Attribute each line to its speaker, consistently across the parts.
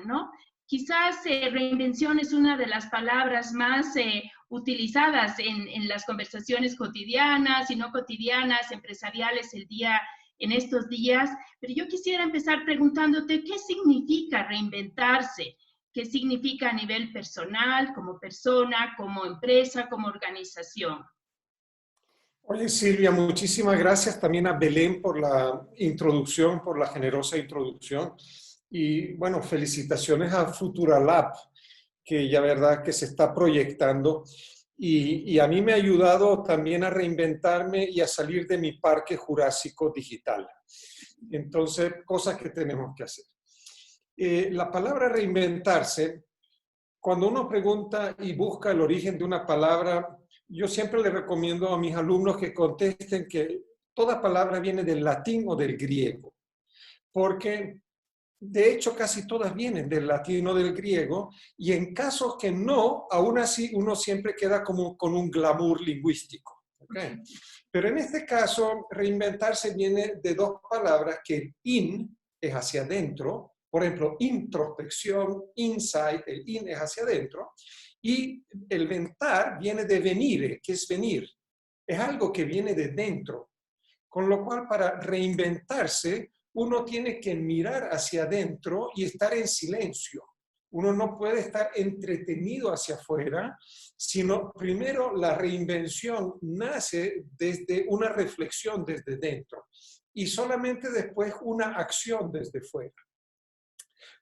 Speaker 1: ¿no? Quizás reinvención es una de las palabras más utilizadas en las conversaciones cotidianas y no cotidianas, empresariales en estos días, pero yo quisiera empezar preguntándote qué significa reinventarse, qué significa a nivel personal, como persona, como empresa, como organización.
Speaker 2: Oye, Silvia, muchísimas gracias también a Belén por la introducción, por la generosa introducción. Y bueno, felicitaciones a Futuralab, que ya verdad que se está proyectando. Y a mí me ha ayudado también a reinventarme y a salir de mi parque jurásico digital. Entonces, cosas que tenemos que hacer. La palabra reinventarse, cuando uno pregunta y busca el origen de una palabra, yo siempre le recomiendo a mis alumnos que contesten que toda palabra viene del latín o del griego, porque de hecho casi todas vienen del latín o del griego, y en casos que no, aún así uno siempre queda como con un glamour lingüístico. ¿Okay? Pero en este caso, reinventarse viene de dos palabras que el in es hacia adentro, por ejemplo, introspección, insight, el in es hacia adentro, y el ventar viene de venire, que es venir. Es algo que viene de dentro. Con lo cual, para reinventarse, uno tiene que mirar hacia adentro y estar en silencio. Uno no puede estar entretenido hacia afuera, sino primero la reinvención nace desde una reflexión desde dentro y solamente después una acción desde fuera.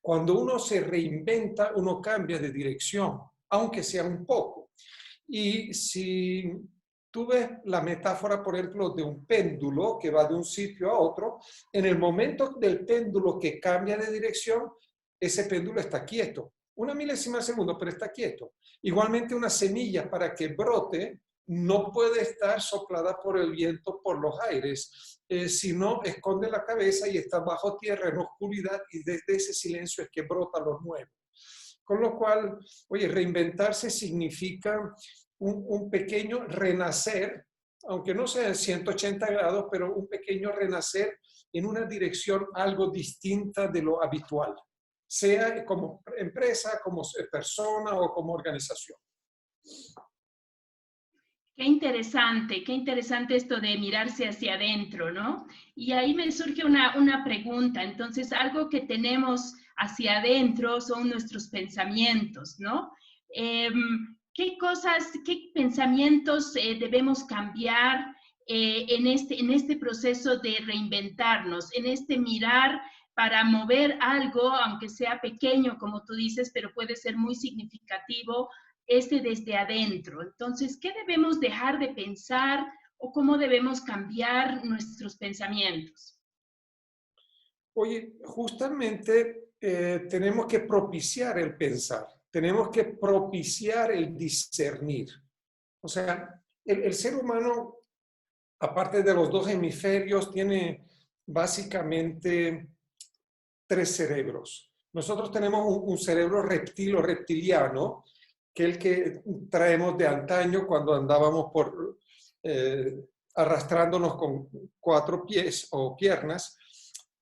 Speaker 2: Cuando uno se reinventa, uno cambia de dirección, aunque sea un poco. Y si tú ves la metáfora, por ejemplo, de un péndulo que va de un sitio a otro, en el momento del péndulo que cambia de dirección, ese péndulo está quieto. Una milésima de segundo, pero está quieto. Igualmente una semilla para que brote no puede estar soplada por el viento, por los aires, sino esconde la cabeza y está bajo tierra en oscuridad y desde ese silencio es que brota lo nuevo. Con lo cual, oye, reinventarse significa un pequeño renacer, aunque no sea en 180 grados, pero un pequeño renacer en una dirección algo distinta de lo habitual, sea como empresa, como persona o como organización.
Speaker 1: Qué interesante esto de mirarse hacia adentro, ¿no? Y ahí me surge una pregunta. Entonces, algo que tenemos hacia adentro son nuestros pensamientos, ¿no? ¿Qué cosas, qué pensamientos debemos cambiar en este proceso de reinventarnos, en este mirar para mover algo, aunque sea pequeño, como tú dices, pero puede ser muy significativo desde adentro? Entonces, ¿qué debemos dejar de pensar o cómo debemos cambiar nuestros pensamientos?
Speaker 2: Oye, justamente tenemos que propiciar el pensar, tenemos que propiciar el discernir. O sea, el ser humano, aparte de los dos hemisferios, tiene básicamente tres cerebros. Nosotros tenemos un cerebro reptil o reptiliano, que es el que traemos de antaño cuando andábamos arrastrándonos con 4 pies o piernas,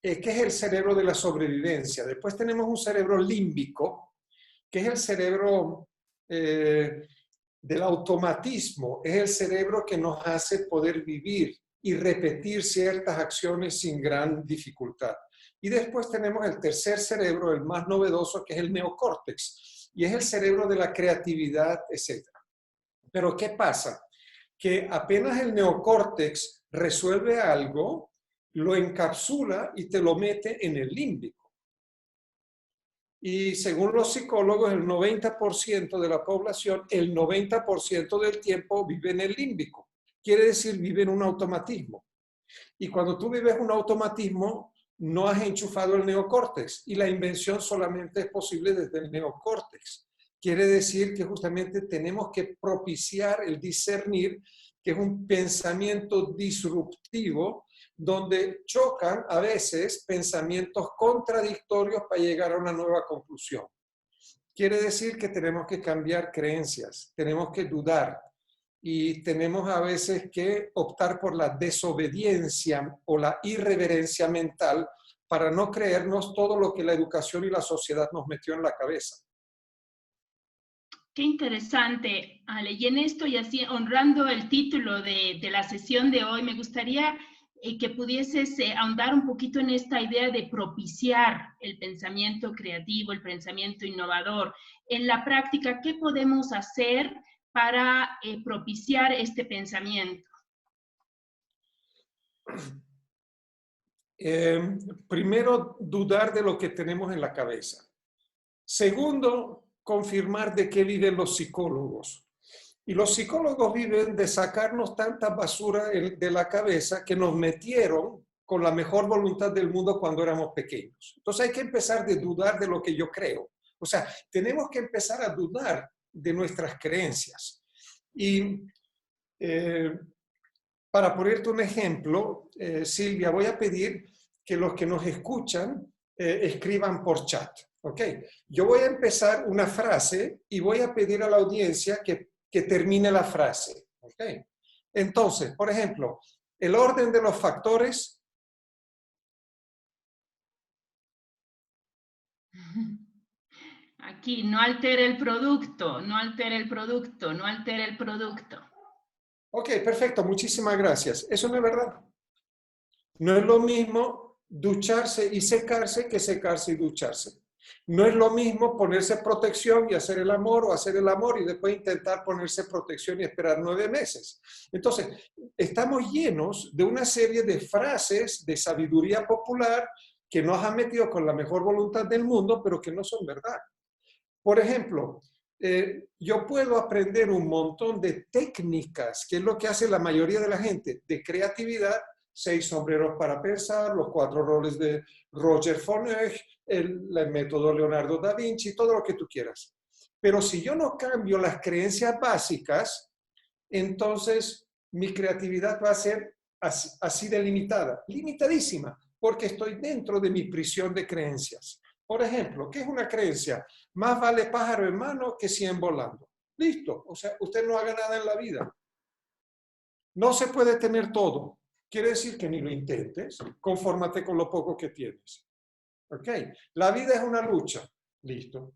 Speaker 2: que es el cerebro de la sobrevivencia. Después tenemos un cerebro límbico, que es el cerebro del automatismo, es el cerebro que nos hace poder vivir y repetir ciertas acciones sin gran dificultad. Y después tenemos el tercer cerebro, el más novedoso, que es el neocórtex, y es el cerebro de la creatividad, etc. Pero ¿qué pasa? Que apenas el neocórtex resuelve algo, lo encapsula y te lo mete en el límbico. Y según los psicólogos, el 90% de la población, el 90% del tiempo vive en el límbico. Quiere decir, vive en un automatismo. Y cuando tú vives un automatismo, no has enchufado el neocórtex. Y la invención solamente es posible desde el neocórtex. Quiere decir que justamente tenemos que propiciar el discernir, que es un pensamiento disruptivo, donde chocan a veces pensamientos contradictorios para llegar a una nueva conclusión. Quiere decir que tenemos que cambiar creencias, tenemos que dudar y tenemos a veces que optar por la desobediencia o la irreverencia mental para no creernos todo lo que la educación y la sociedad nos metió en la cabeza.
Speaker 1: Qué interesante, Ale. Y en esto, y así honrando el título de la sesión de hoy, me gustaría que pudieses ahondar un poquito en esta idea de propiciar el pensamiento creativo, el pensamiento innovador. En la práctica, ¿qué podemos hacer para propiciar este pensamiento?
Speaker 2: Primero, dudar de lo que tenemos en la cabeza. Segundo, confirmar de qué viven los psicólogos. Y los psicólogos viven de sacarnos tanta basura de la cabeza que nos metieron con la mejor voluntad del mundo cuando éramos pequeños. Entonces hay que empezar de dudar de lo que yo creo. O sea, tenemos que empezar a dudar de nuestras creencias. Y para ponerte un ejemplo, Silvia, voy a pedir que los que nos escuchan escriban por chat. ¿Ok? Yo voy a empezar una frase y voy a pedir a la audiencia que termine la frase. ¿Ok? Entonces, por ejemplo, el orden de los factores.
Speaker 1: Aquí, no altere el producto, no altere el producto, no altere el producto.
Speaker 2: Ok, perfecto, muchísimas gracias. Eso no es verdad. No es lo mismo ducharse y secarse que secarse y ducharse. No es lo mismo ponerse protección y hacer el amor o hacer el amor y después intentar ponerse protección y esperar 9 meses. Entonces, estamos llenos de una serie de frases de sabiduría popular que nos han metido con la mejor voluntad del mundo, pero que no son verdad. Por ejemplo, yo puedo aprender un montón de técnicas, que es lo que hace la mayoría de la gente, de creatividad, 6 sombreros para pensar, los 4 roles de Roger Foneuil, el método Leonardo da Vinci, todo lo que tú quieras. Pero si yo no cambio las creencias básicas, entonces mi creatividad va a ser así de limitada, limitadísima, porque estoy dentro de mi prisión de creencias. Por ejemplo, ¿qué es una creencia? Más vale pájaro en mano que 100 volando. Listo. O sea, usted no haga nada en la vida. No se puede tener todo. Quiere decir que ni lo intentes. Confórmate con lo poco que tienes. ¿Ok? La vida es una lucha. Listo.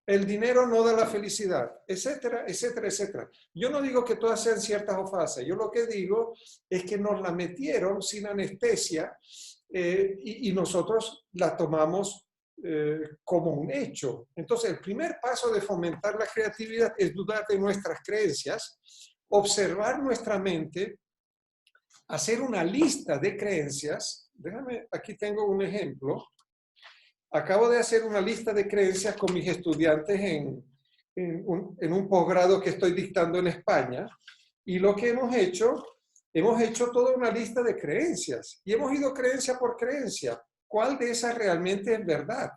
Speaker 2: El dinero no da la felicidad, etcétera, etcétera, etcétera. Yo no digo que todas sean ciertas o falsas. Yo lo que digo es que nos la metieron sin anestesia y nosotros la tomamos como un hecho. Entonces, el primer paso de fomentar la creatividad es dudar de nuestras creencias, observar nuestra mente, hacer una lista de creencias. Déjame, aquí tengo un ejemplo. Acabo de hacer una lista de creencias con mis estudiantes en un posgrado que estoy dictando en España. Y lo que hemos hecho toda una lista de creencias. Y hemos ido creencia por creencia. ¿Cuál de esas realmente es verdad?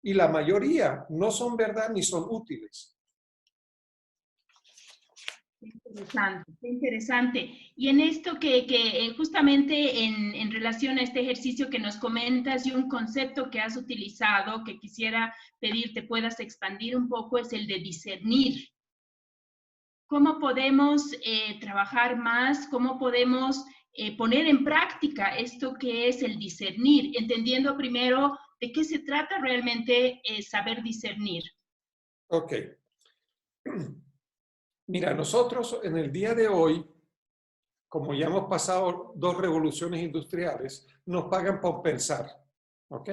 Speaker 2: Y la mayoría no son verdad ni son útiles.
Speaker 1: Qué interesante. Y en esto que justamente en relación a este ejercicio que nos comentas y un concepto que has utilizado, que quisiera pedirte puedas expandir un poco, es el de discernir. ¿Cómo podemos trabajar más? ¿Cómo podemos poner en práctica esto que es el discernir? Entendiendo primero de qué se trata realmente saber discernir.
Speaker 2: Ok. Mira, nosotros en el día de hoy, como ya hemos pasado 2 revoluciones industriales, nos pagan por pensar. ¿Ok?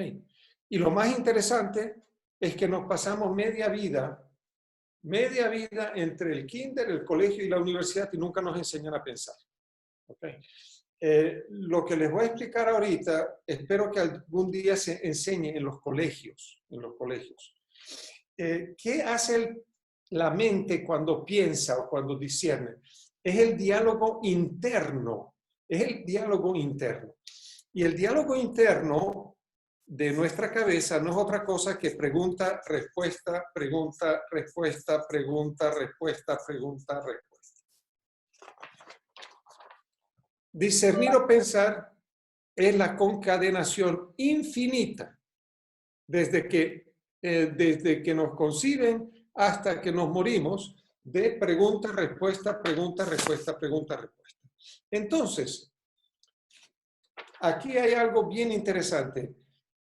Speaker 2: Y lo más interesante es que nos pasamos media vida entre el kinder, el colegio y la universidad y nunca nos enseñan a pensar. ¿Okay? Lo que les voy a explicar ahorita, espero que algún día se enseñe en los colegios. ¿Qué hace la mente cuando piensa o cuando discierne? Es el diálogo interno. Es el diálogo interno. Y el diálogo interno de nuestra cabeza no es otra cosa que pregunta, respuesta, pregunta, respuesta, pregunta, respuesta, pregunta, respuesta. Discernir o pensar es la concadenación infinita desde que nos conciben hasta que nos morimos de pregunta, respuesta, pregunta, respuesta, pregunta, respuesta. Entonces, aquí hay algo bien interesante.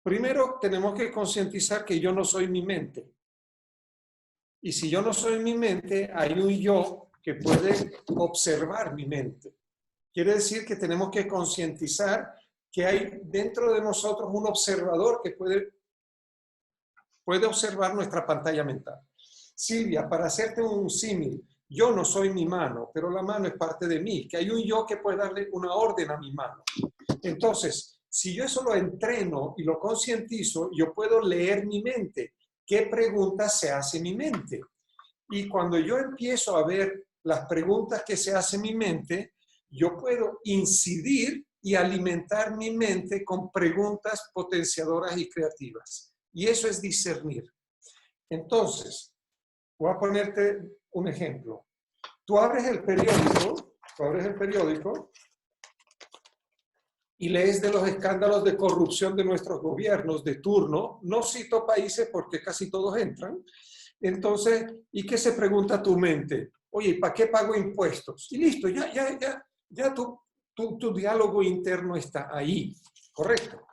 Speaker 2: Primero tenemos que concientizar que yo no soy mi mente. Y si yo no soy mi mente, hay un yo que puede observar mi mente. Quiere decir que tenemos que concientizar que hay dentro de nosotros un observador que puede observar nuestra pantalla mental. Silvia, para hacerte un símil, yo no soy mi mano, pero la mano es parte de mí, que hay un yo que puede darle una orden a mi mano. Entonces, si yo eso lo entreno y lo concientizo, yo puedo leer mi mente. ¿Qué preguntas se hace mi mente? Y cuando yo empiezo a ver las preguntas que se hace mi mente, yo puedo incidir y alimentar mi mente con preguntas potenciadoras y creativas. Y eso es discernir. Entonces, voy a ponerte un ejemplo. Tú abres el periódico y lees de los escándalos de corrupción de nuestros gobiernos de turno. No cito países porque casi todos entran. Entonces, ¿y qué se pregunta tu mente? Oye, ¿para qué pago impuestos? Y listo, ya tu diálogo interno está ahí, ¿correcto?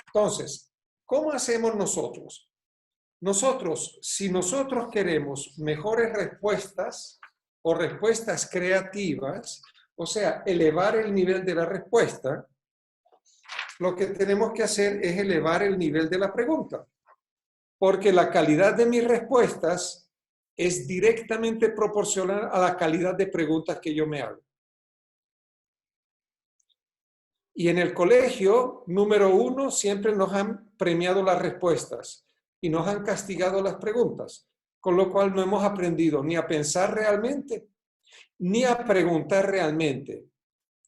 Speaker 2: Entonces, ¿cómo hacemos nosotros? Nosotros, si nosotros queremos mejores respuestas o respuestas creativas, o sea, elevar el nivel de la respuesta, lo que tenemos que hacer es elevar el nivel de la pregunta. Porque la calidad de mis respuestas es directamente proporcional a la calidad de preguntas que yo me hago. Y en el colegio, número 1, siempre nos han premiado las respuestas y nos han castigado las preguntas, con lo cual no hemos aprendido ni a pensar realmente, ni a preguntar realmente.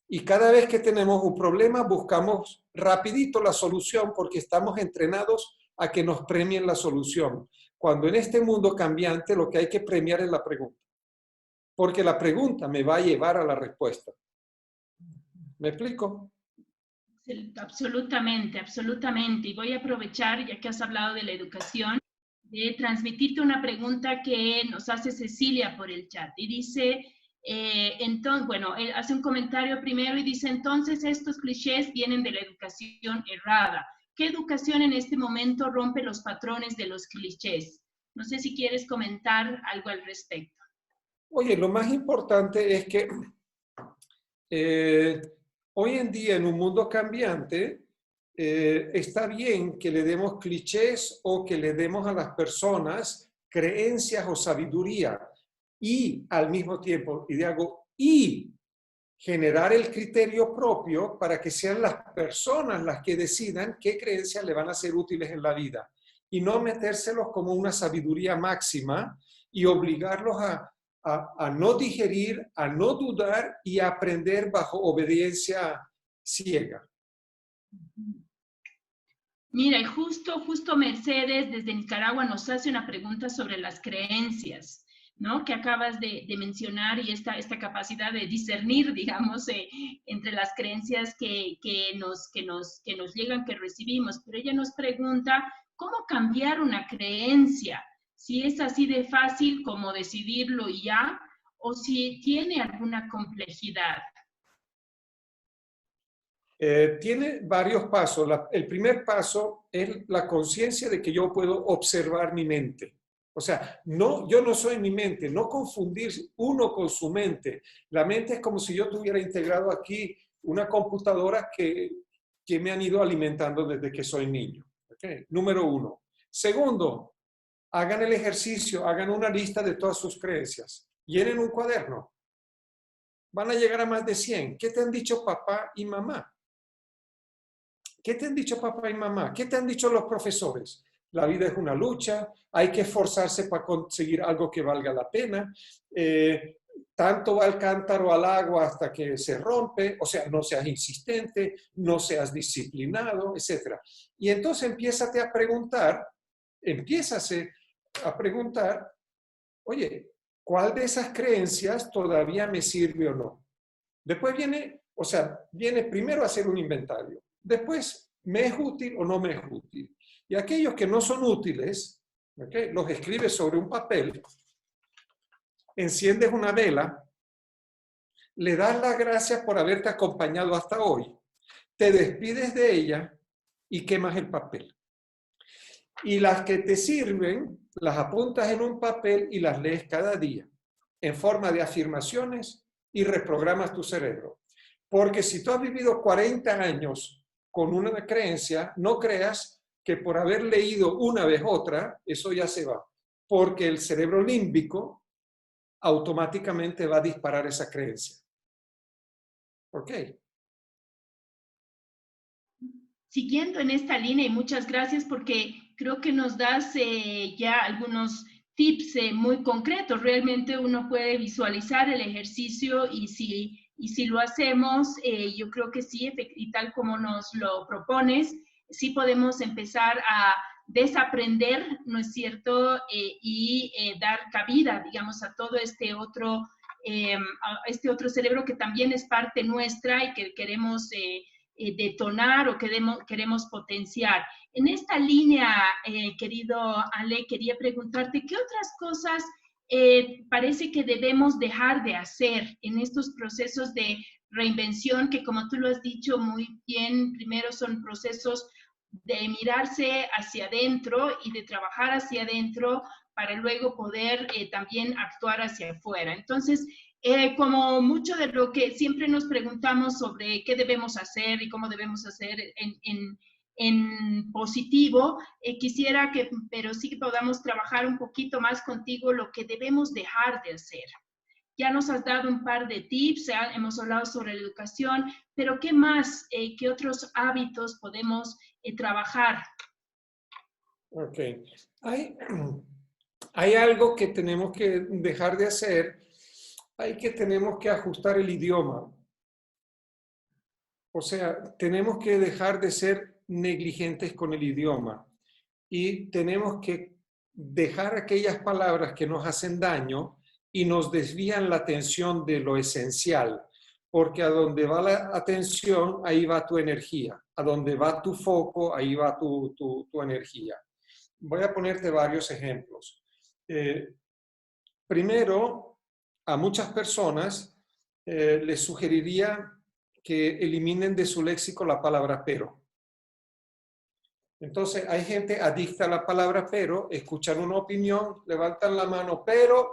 Speaker 2: Y cada vez que tenemos un problema, buscamos rapidito la solución porque estamos entrenados a que nos premien la solución. Cuando en este mundo cambiante lo que hay que premiar es la pregunta. Porque la pregunta me va a llevar a la respuesta. ¿Me explico?
Speaker 1: Absolutamente, absolutamente. Y voy a aprovechar, ya que has hablado de la educación, de transmitirte una pregunta que nos hace Cecilia por el chat. Y dice, entonces, bueno, él hace un comentario primero y dice, entonces estos clichés vienen de la educación errada. ¿Qué educación en este momento rompe los patrones de los clichés? No sé si quieres comentar algo al respecto.
Speaker 2: Oye, lo más importante es que hoy en día en un mundo cambiante, está bien que le demos clichés o que le demos a las personas creencias o sabiduría y al mismo tiempo, y generar el criterio propio para que sean las personas las que decidan qué creencias le van a ser útiles en la vida y no metérselos como una sabiduría máxima y obligarlos a no digerir, a no dudar y a aprender bajo obediencia ciega.
Speaker 1: Mira, y justo Mercedes desde Nicaragua nos hace una pregunta sobre las creencias, ¿no? Que acabas de mencionar y esta capacidad de discernir, digamos, entre las creencias que nos llegan, que recibimos. Pero ella nos pregunta, ¿cómo cambiar una creencia? Si es así de fácil como decidirlo y ya, o si tiene alguna complejidad.
Speaker 2: Tiene varios pasos. El primer paso es la conciencia de que yo puedo observar mi mente. O sea, yo no soy mi mente, no confundir uno con su mente. La mente es como si yo tuviera integrado aquí una computadora que me han ido alimentando desde que soy niño. ¿Okay? Número 1. Segundo, hagan el ejercicio, hagan una lista de todas sus creencias. Llenen un cuaderno. Van a llegar a más de 100. ¿Qué te han dicho papá y mamá? ¿Qué te han dicho papá y mamá? ¿Qué te han dicho los profesores? La vida es una lucha, hay que esforzarse para conseguir algo que valga la pena. Tanto va el cántaro al agua hasta que se rompe, o sea, no seas insistente, no seas disciplinado, etc. Y entonces empiézate a preguntar, oye, ¿cuál de esas creencias todavía me sirve o no? Después viene primero a hacer un inventario. Después, ¿me es útil o no me es útil? Y aquellos que no son útiles, ¿okay? Los escribes sobre un papel, enciendes una vela, le das las gracias por haberte acompañado hasta hoy, te despides de ella y quemas el papel. Y las que te sirven, las apuntas en un papel y las lees cada día, en forma de afirmaciones, y reprogramas tu cerebro. Porque si tú has vivido 40 años con una creencia, no creas que por haber leído una vez otra, eso ya se va. Porque el cerebro límbico automáticamente va a disparar esa creencia. ¿Ok?
Speaker 1: Siguiendo en esta línea, y muchas gracias porque creo que nos das ya algunos tips muy concretos. Realmente uno puede visualizar el ejercicio y si lo hacemos, yo creo que sí, y tal como nos lo propones, sí podemos empezar a desaprender, ¿no es cierto? Y dar cabida, digamos, a todo este otro cerebro que también es parte nuestra y que queremos detonar o queremos potenciar. En esta línea, querido Ale, quería preguntarte, ¿qué otras cosas parece que debemos dejar de hacer en estos procesos de reinvención que, como tú lo has dicho muy bien, primero son procesos de mirarse hacia adentro y de trabajar hacia adentro para luego poder también actuar hacia afuera? Entonces, como mucho de lo que siempre nos preguntamos sobre qué debemos hacer y cómo debemos hacer en positivo, quisiera que, pero sí que podamos trabajar un poquito más contigo lo que debemos dejar de hacer. Ya nos has dado un par de tips, hemos hablado sobre la educación, pero ¿qué más, qué otros hábitos podemos trabajar?
Speaker 2: Ok. Hay algo que tenemos que dejar de hacer. Tenemos que ajustar el idioma. O sea, tenemos que dejar de ser negligentes con el idioma y tenemos que dejar aquellas palabras que nos hacen daño y nos desvían la atención de lo esencial, porque a donde va la atención, ahí va tu energía. A donde va tu foco, ahí va tu energía. Voy a ponerte varios ejemplos. Primero, a muchas personas les sugeriría que eliminen de su léxico la palabra pero. Entonces, hay gente adicta a la palabra pero, escuchan una opinión, levantan la mano, pero,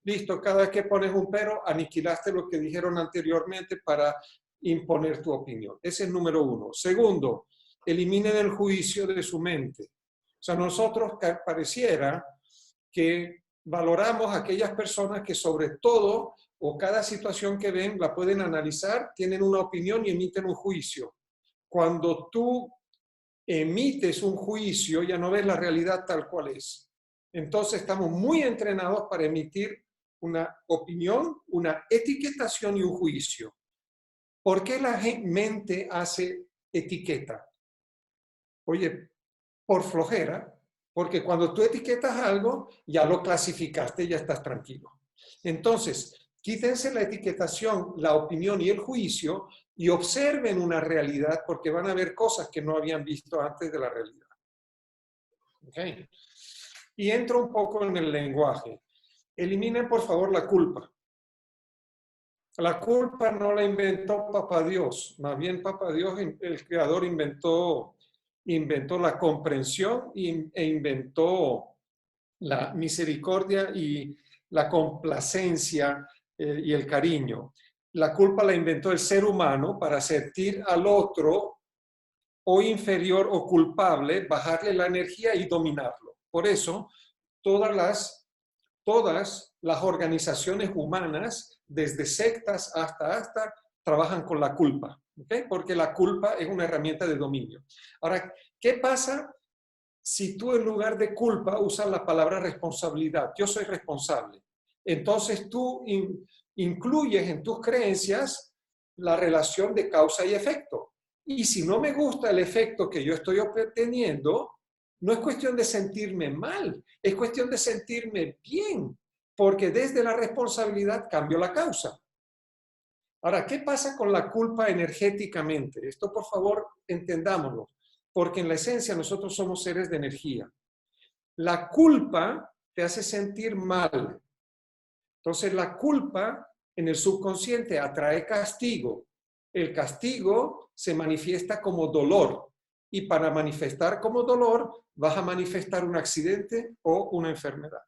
Speaker 2: listo, cada vez que pones un pero, aniquilaste lo que dijeron anteriormente para imponer tu opinión. Ese es número uno. Segundo, eliminen el juicio de su mente. O sea, nosotros pareciera que valoramos a aquellas personas que sobre todo o cada situación que ven la pueden analizar, tienen una opinión y emiten un juicio. Cuando tú emites un juicio, ya no ves la realidad tal cual es. Entonces estamos muy entrenados para emitir una opinión, una etiquetación y un juicio. ¿Por qué la mente hace etiqueta? Oye, por flojera, porque cuando tú etiquetas algo, ya lo clasificaste, ya estás tranquilo. Entonces, quítense la etiquetación, la opinión y el juicio y observen una realidad porque van a ver cosas que no habían visto antes de la realidad. ¿Okay? Y entro un poco en el lenguaje. Eliminen, por favor, la culpa. La culpa no la inventó Papá Dios, más bien Papá Dios, el Creador, inventó la comprensión e inventó la misericordia y la complacencia y el cariño. La culpa la inventó el ser humano para sentir al otro o inferior o culpable, bajarle la energía y dominarlo. Por eso, todas las organizaciones humanas, desde sectas hasta trabajan con la culpa, ¿okay? Porque la culpa es una herramienta de dominio. Ahora, ¿qué pasa si tú en lugar de culpa usas la palabra responsabilidad? Yo soy responsable. Entonces tú incluyes en tus creencias la relación de causa y efecto. Y si no me gusta el efecto que yo estoy obteniendo, no es cuestión de sentirme mal, es cuestión de sentirme bien, porque desde la responsabilidad cambio la causa. Ahora, ¿qué pasa con la culpa energéticamente? Esto, por favor, entendámoslo, porque en la esencia nosotros somos seres de energía. La culpa te hace sentir mal. Entonces, la culpa en el subconsciente atrae castigo. El castigo se manifiesta como dolor. y para manifestar como dolor vas a manifestar un accidente o una enfermedad.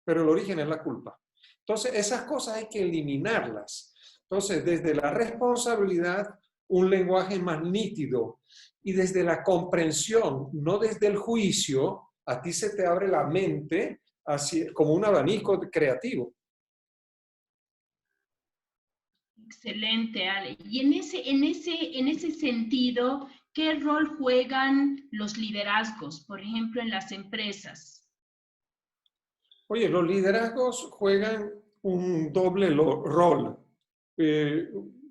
Speaker 2: Pero el origen es la culpa. Entonces, esas cosas hay que eliminarlas. Entonces, desde la responsabilidad, un lenguaje más nítido y desde la comprensión, no desde el juicio, a ti se te abre la mente así, como un abanico creativo.
Speaker 1: Excelente, Ale. Y en ese sentido, ¿qué rol juegan los liderazgos, por ejemplo, en las empresas?
Speaker 2: Oye, los liderazgos juegan un doble rol.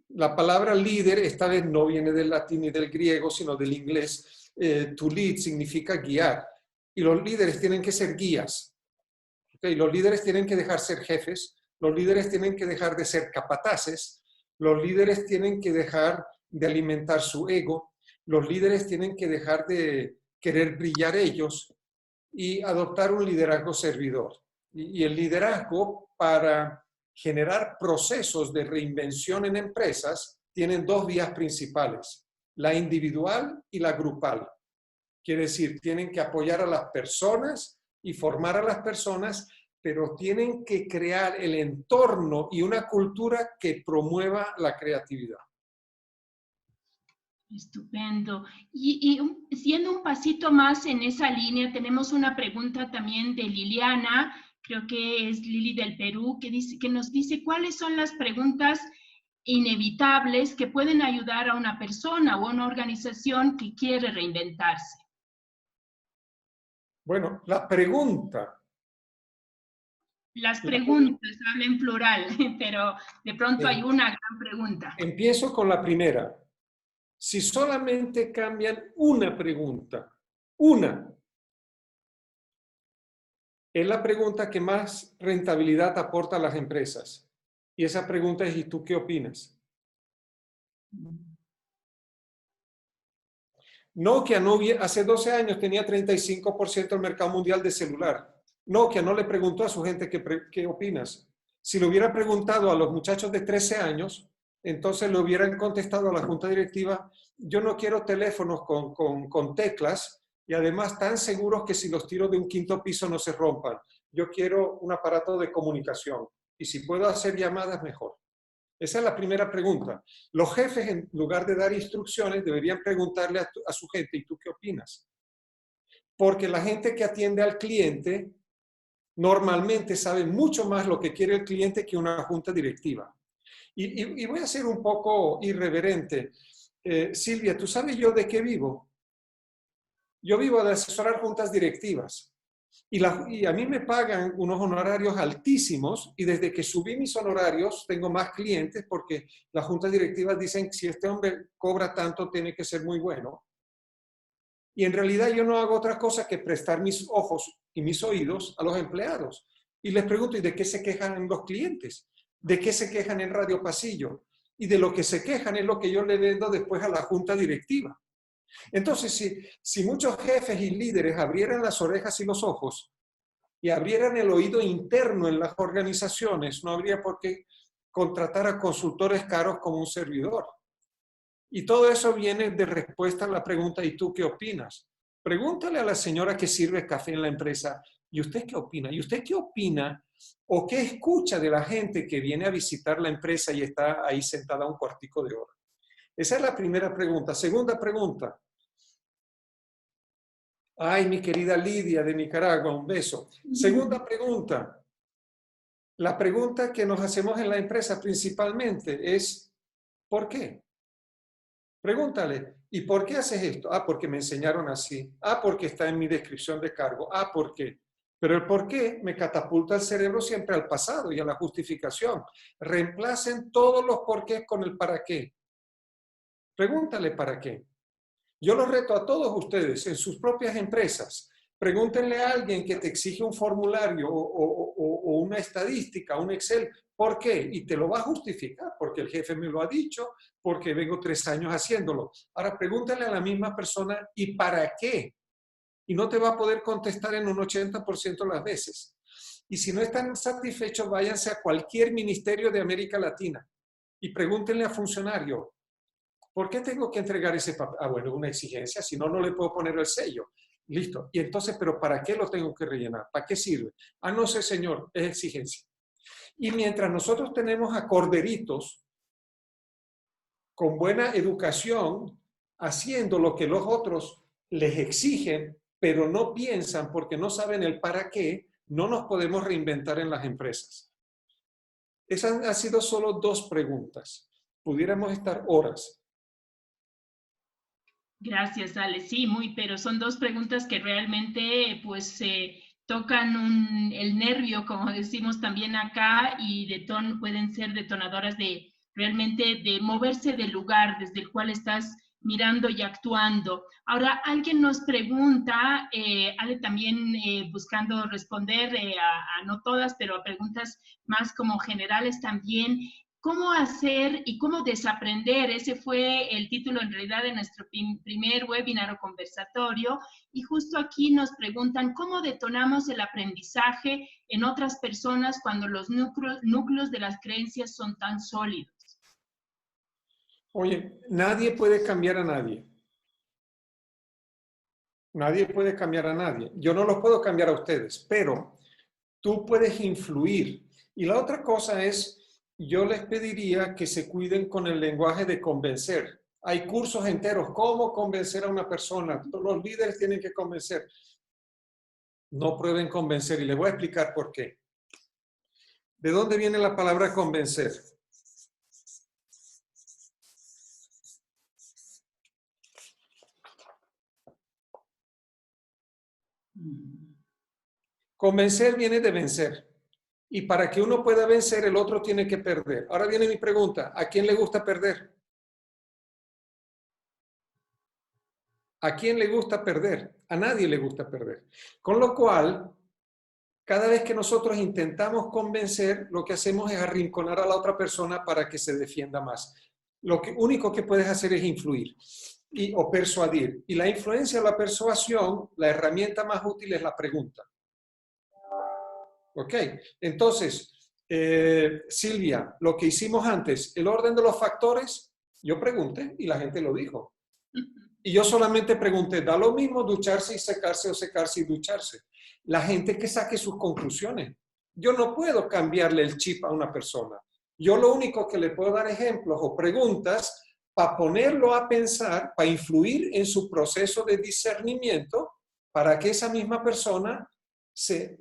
Speaker 2: La palabra líder esta vez no viene del latín ni del griego, sino del inglés. To lead significa guiar. Y los líderes tienen que ser guías. ¿Okay? Los líderes tienen que dejar ser jefes. Los líderes tienen que dejar de ser capataces. Los líderes tienen que dejar de alimentar su ego. Los líderes tienen que dejar de querer brillar ellos y adoptar un liderazgo servidor. Y el liderazgo, para generar procesos de reinvención en empresas, tienen dos vías principales, la individual y la grupal. Quiere decir, tienen que apoyar a las personas y formar a las personas, pero tienen que crear el entorno y una cultura que promueva la creatividad.
Speaker 1: Estupendo. Y siendo un pasito más en esa línea, tenemos una pregunta también de Liliana, creo que es Lili del Perú, que nos dice cuáles son las preguntas inevitables que pueden ayudar a una persona o a una organización que quiere reinventarse.
Speaker 2: Bueno, la pregunta.
Speaker 1: Las preguntas, habla en plural, pero de pronto hay una gran pregunta.
Speaker 2: Empiezo con la primera. Si solamente cambian una pregunta, es la pregunta que más rentabilidad aporta a las empresas. Y esa pregunta es, ¿y tú qué opinas? Nokia hace 12 años tenía 35% del mercado mundial de celular. Nokia no le preguntó a su gente qué opinas. Si le hubiera preguntado a los muchachos de 13 años, entonces le hubieran contestado a la junta directiva, yo no quiero teléfonos con teclas y además tan seguros que si los tiro de un quinto piso no se rompan. Yo quiero un aparato de comunicación y si puedo hacer llamadas, mejor. Esa es la primera pregunta. Los jefes, en lugar de dar instrucciones, deberían preguntarle a su gente, ¿y tú qué opinas? Porque la gente que atiende al cliente normalmente sabe mucho más lo que quiere el cliente que una junta directiva. Y voy a ser un poco irreverente. Silvia, ¿tú sabes yo de qué vivo? Yo vivo de asesorar juntas directivas. Y a mí me pagan unos honorarios altísimos y desde que subí mis honorarios tengo más clientes porque las juntas directivas dicen que si este hombre cobra tanto tiene que ser muy bueno. Y en realidad yo no hago otra cosa que prestar mis ojos y mis oídos a los empleados. Y les pregunto, ¿y de qué se quejan los clientes? ¿De qué se quejan en Radio Pasillo? Y de lo que se quejan es lo que yo le vendo después a la junta directiva. Entonces, si muchos jefes y líderes abrieran las orejas y los ojos y abrieran el oído interno en las organizaciones, no habría por qué contratar a consultores caros como un servidor. Y todo eso viene de respuesta a la pregunta, ¿y tú qué opinas? Pregúntale a la señora que sirve café en la empresa, ¿y usted qué opina? ¿Y usted qué opina o qué escucha de la gente que viene a visitar la empresa y está ahí sentada un cuartico de hora? Esa es la primera pregunta. Segunda pregunta. Ay, mi querida Lidia de Nicaragua, un beso. Segunda pregunta. La pregunta que nos hacemos en la empresa principalmente es, ¿por qué? Pregúntale, ¿y por qué haces esto? Ah, porque me enseñaron así. Ah, porque está en mi descripción de cargo. Ah, ¿por qué? Pero el por qué me catapulta el cerebro siempre al pasado y a la justificación. Reemplacen todos los por qué con el para qué. Pregúntale para qué. Yo los reto a todos ustedes en sus propias empresas. Pregúntenle a alguien que te exige un formulario o una estadística, un Excel. ¿Por qué? Y te lo va a justificar, porque el jefe me lo ha dicho, porque vengo 3 años haciéndolo. Ahora pregúntale a la misma persona, ¿y para qué? Y no te va a poder contestar en un 80% de las veces. Y si no están satisfechos, váyanse a cualquier ministerio de América Latina y pregúntenle a funcionario, ¿Por qué tengo que entregar ese papel? Ah, bueno, una exigencia, si no, no le puedo poner el sello. Listo. Y entonces, ¿pero para qué lo tengo que rellenar? ¿Para qué sirve? Ah, no sé, señor, es exigencia. Y mientras nosotros tenemos a corderitos con buena educación, haciendo lo que los otros les exigen, pero no piensan porque no saben el para qué, no nos podemos reinventar en las empresas. Esas han sido solo 2 preguntas. Pudiéramos estar horas.
Speaker 1: Gracias, Ale. Sí, pero son 2 preguntas que realmente pues tocan el nervio, como decimos también acá, y pueden ser detonadoras de realmente de moverse del lugar desde el cual estás mirando y actuando. Ahora, alguien nos pregunta, Ale también buscando responder a no todas, pero a preguntas más como generales también. ¿Cómo hacer y cómo desaprender? Ese fue el título en realidad de nuestro primer webinar o conversatorio. Y justo aquí nos preguntan, ¿cómo detonamos el aprendizaje en otras personas cuando los núcleos de las creencias son tan sólidos?
Speaker 2: Oye, nadie puede cambiar a nadie. Nadie puede cambiar a nadie. Yo no los puedo cambiar a ustedes, pero tú puedes influir. Y la otra cosa es, yo les pediría que se cuiden con el lenguaje de convencer. Hay cursos enteros, cómo convencer a una persona. Los líderes tienen que convencer. No prueben convencer y les voy a explicar por qué. ¿De dónde viene la palabra convencer? Convencer viene de vencer. Y para que uno pueda vencer, el otro tiene que perder. Ahora viene mi pregunta, ¿a quién le gusta perder? ¿A quién le gusta perder? A nadie le gusta perder. Con lo cual, cada vez que nosotros intentamos convencer, lo que hacemos es arrinconar a la otra persona para que se defienda más. Lo único que puedes hacer es influir o persuadir. Y la influencia o la persuasión, la herramienta más útil es la pregunta. ¿Ok? Entonces, Silvia, lo que hicimos antes, el orden de los factores, yo pregunté y la gente lo dijo. Y yo solamente pregunté, ¿da lo mismo ducharse y secarse o secarse y ducharse? La gente que saque sus conclusiones. Yo no puedo cambiarle el chip a una persona. Yo lo único que le puedo dar ejemplos o preguntas para ponerlo a pensar, para influir en su proceso de discernimiento, para que esa misma persona se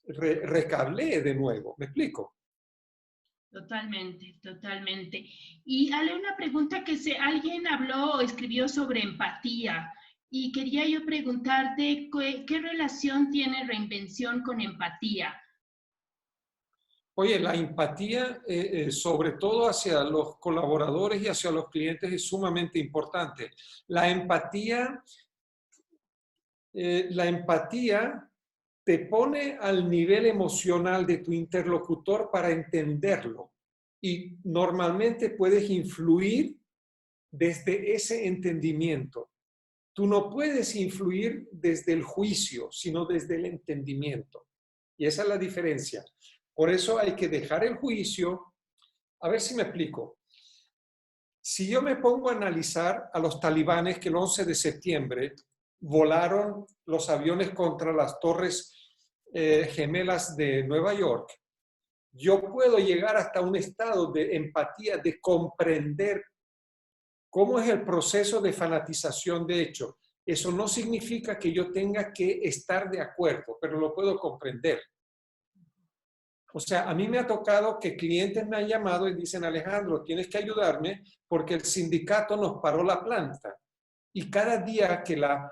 Speaker 2: recablee de nuevo. ¿Me explico?
Speaker 1: Totalmente, totalmente. Y Ale, una pregunta que alguien habló o escribió sobre empatía y quería yo preguntarte qué relación tiene reinvención con empatía.
Speaker 2: Oye, la empatía, sobre todo hacia los colaboradores y hacia los clientes, es sumamente importante. La empatía te pone al nivel emocional de tu interlocutor para entenderlo y normalmente puedes influir desde ese entendimiento. Tú no puedes influir desde el juicio, sino desde el entendimiento. Y esa es la diferencia. Por eso hay que dejar el juicio. A ver si me explico. Si yo me pongo a analizar a los talibanes que el 11 de septiembre volaron los aviones contra las torres gemelas de Nueva York, yo puedo llegar hasta un estado de empatía, de comprender cómo es el proceso de fanatización de hecho. Eso no significa que yo tenga que estar de acuerdo, pero lo puedo comprender. O sea, a mí me ha tocado que clientes me han llamado y dicen, Alejandro, tienes que ayudarme porque el sindicato nos paró la planta. Y cada día que la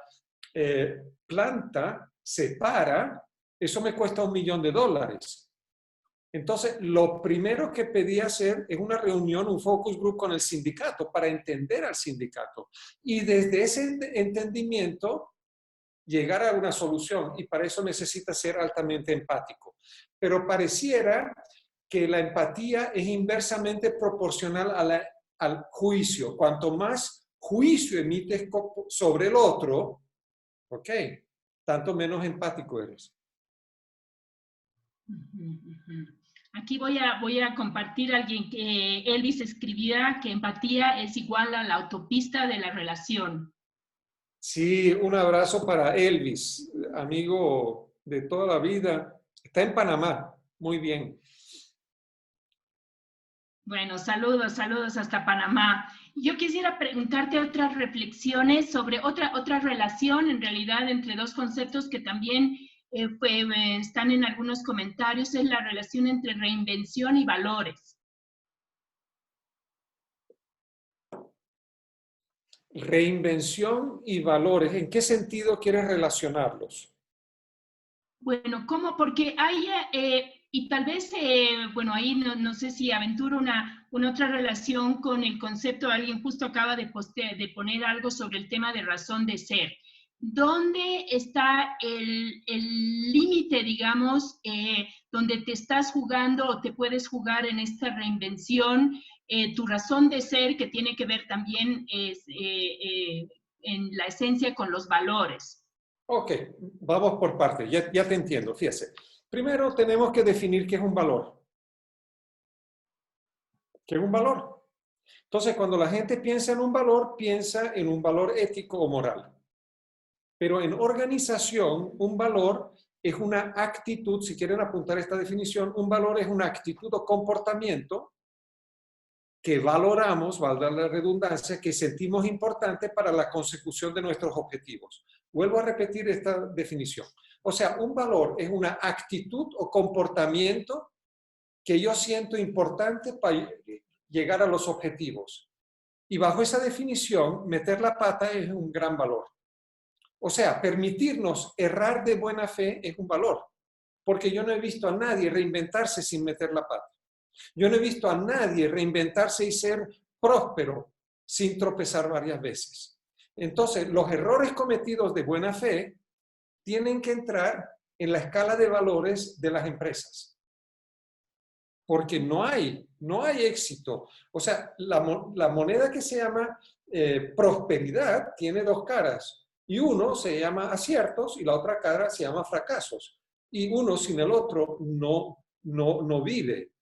Speaker 2: planta se para, eso me cuesta $1 millón. Entonces, lo primero que pedí hacer es una reunión, un focus group con el sindicato para entender al sindicato. Y desde ese entendimiento, llegar a una solución. Y para eso necesita ser altamente empático. Pero pareciera que la empatía es inversamente proporcional al juicio. Cuanto más juicio emites sobre el otro, ¿ok? Tanto menos empático eres.
Speaker 1: Aquí voy a compartir alguien que Elvis escribía que empatía es igual a la autopista de la relación.
Speaker 2: Sí, un abrazo para Elvis, amigo de toda la vida. Está en Panamá. Muy bien.
Speaker 1: Bueno, saludos, saludos hasta Panamá. Yo quisiera preguntarte otras reflexiones sobre otra relación en realidad entre dos conceptos que también están en algunos comentarios, es la relación entre reinvención y valores.
Speaker 2: Reinvención y valores. ¿En qué sentido quieres relacionarlos?
Speaker 1: Bueno, ¿cómo? Porque hay, y tal vez, bueno, ahí no sé si aventuro una otra relación con el concepto, alguien justo acaba de poner algo sobre el tema de razón de ser. ¿Dónde está el límite, digamos, donde te estás jugando o te puedes jugar en esta reinvención, tu razón de ser que tiene que ver también en la esencia con los valores?
Speaker 2: Ok, vamos por partes. Ya te entiendo. Fíjese. Primero tenemos que definir qué es un valor. ¿Qué es un valor? Entonces, cuando la gente piensa en un valor, piensa en un valor ético o moral. Pero en organización, un valor es una actitud, si quieren apuntar esta definición, un valor es una actitud o comportamiento que valoramos, valga la redundancia, que sentimos importante para la consecución de nuestros objetivos. Vuelvo a repetir esta definición. O sea, un valor es una actitud o comportamiento que yo siento importante para llegar a los objetivos. Y bajo esa definición, meter la pata es un gran valor. O sea, permitirnos errar de buena fe es un valor, porque yo no he visto a nadie reinventarse sin meter la pata. Yo no he visto a nadie reinventarse y ser próspero sin tropezar varias veces. Entonces, los errores cometidos de buena fe tienen que entrar en la escala de valores de las empresas. Porque no hay éxito. O sea, la moneda que se llama prosperidad tiene dos caras. Y uno se llama aciertos y la otra cara se llama fracasos. Y uno sin el otro no vive.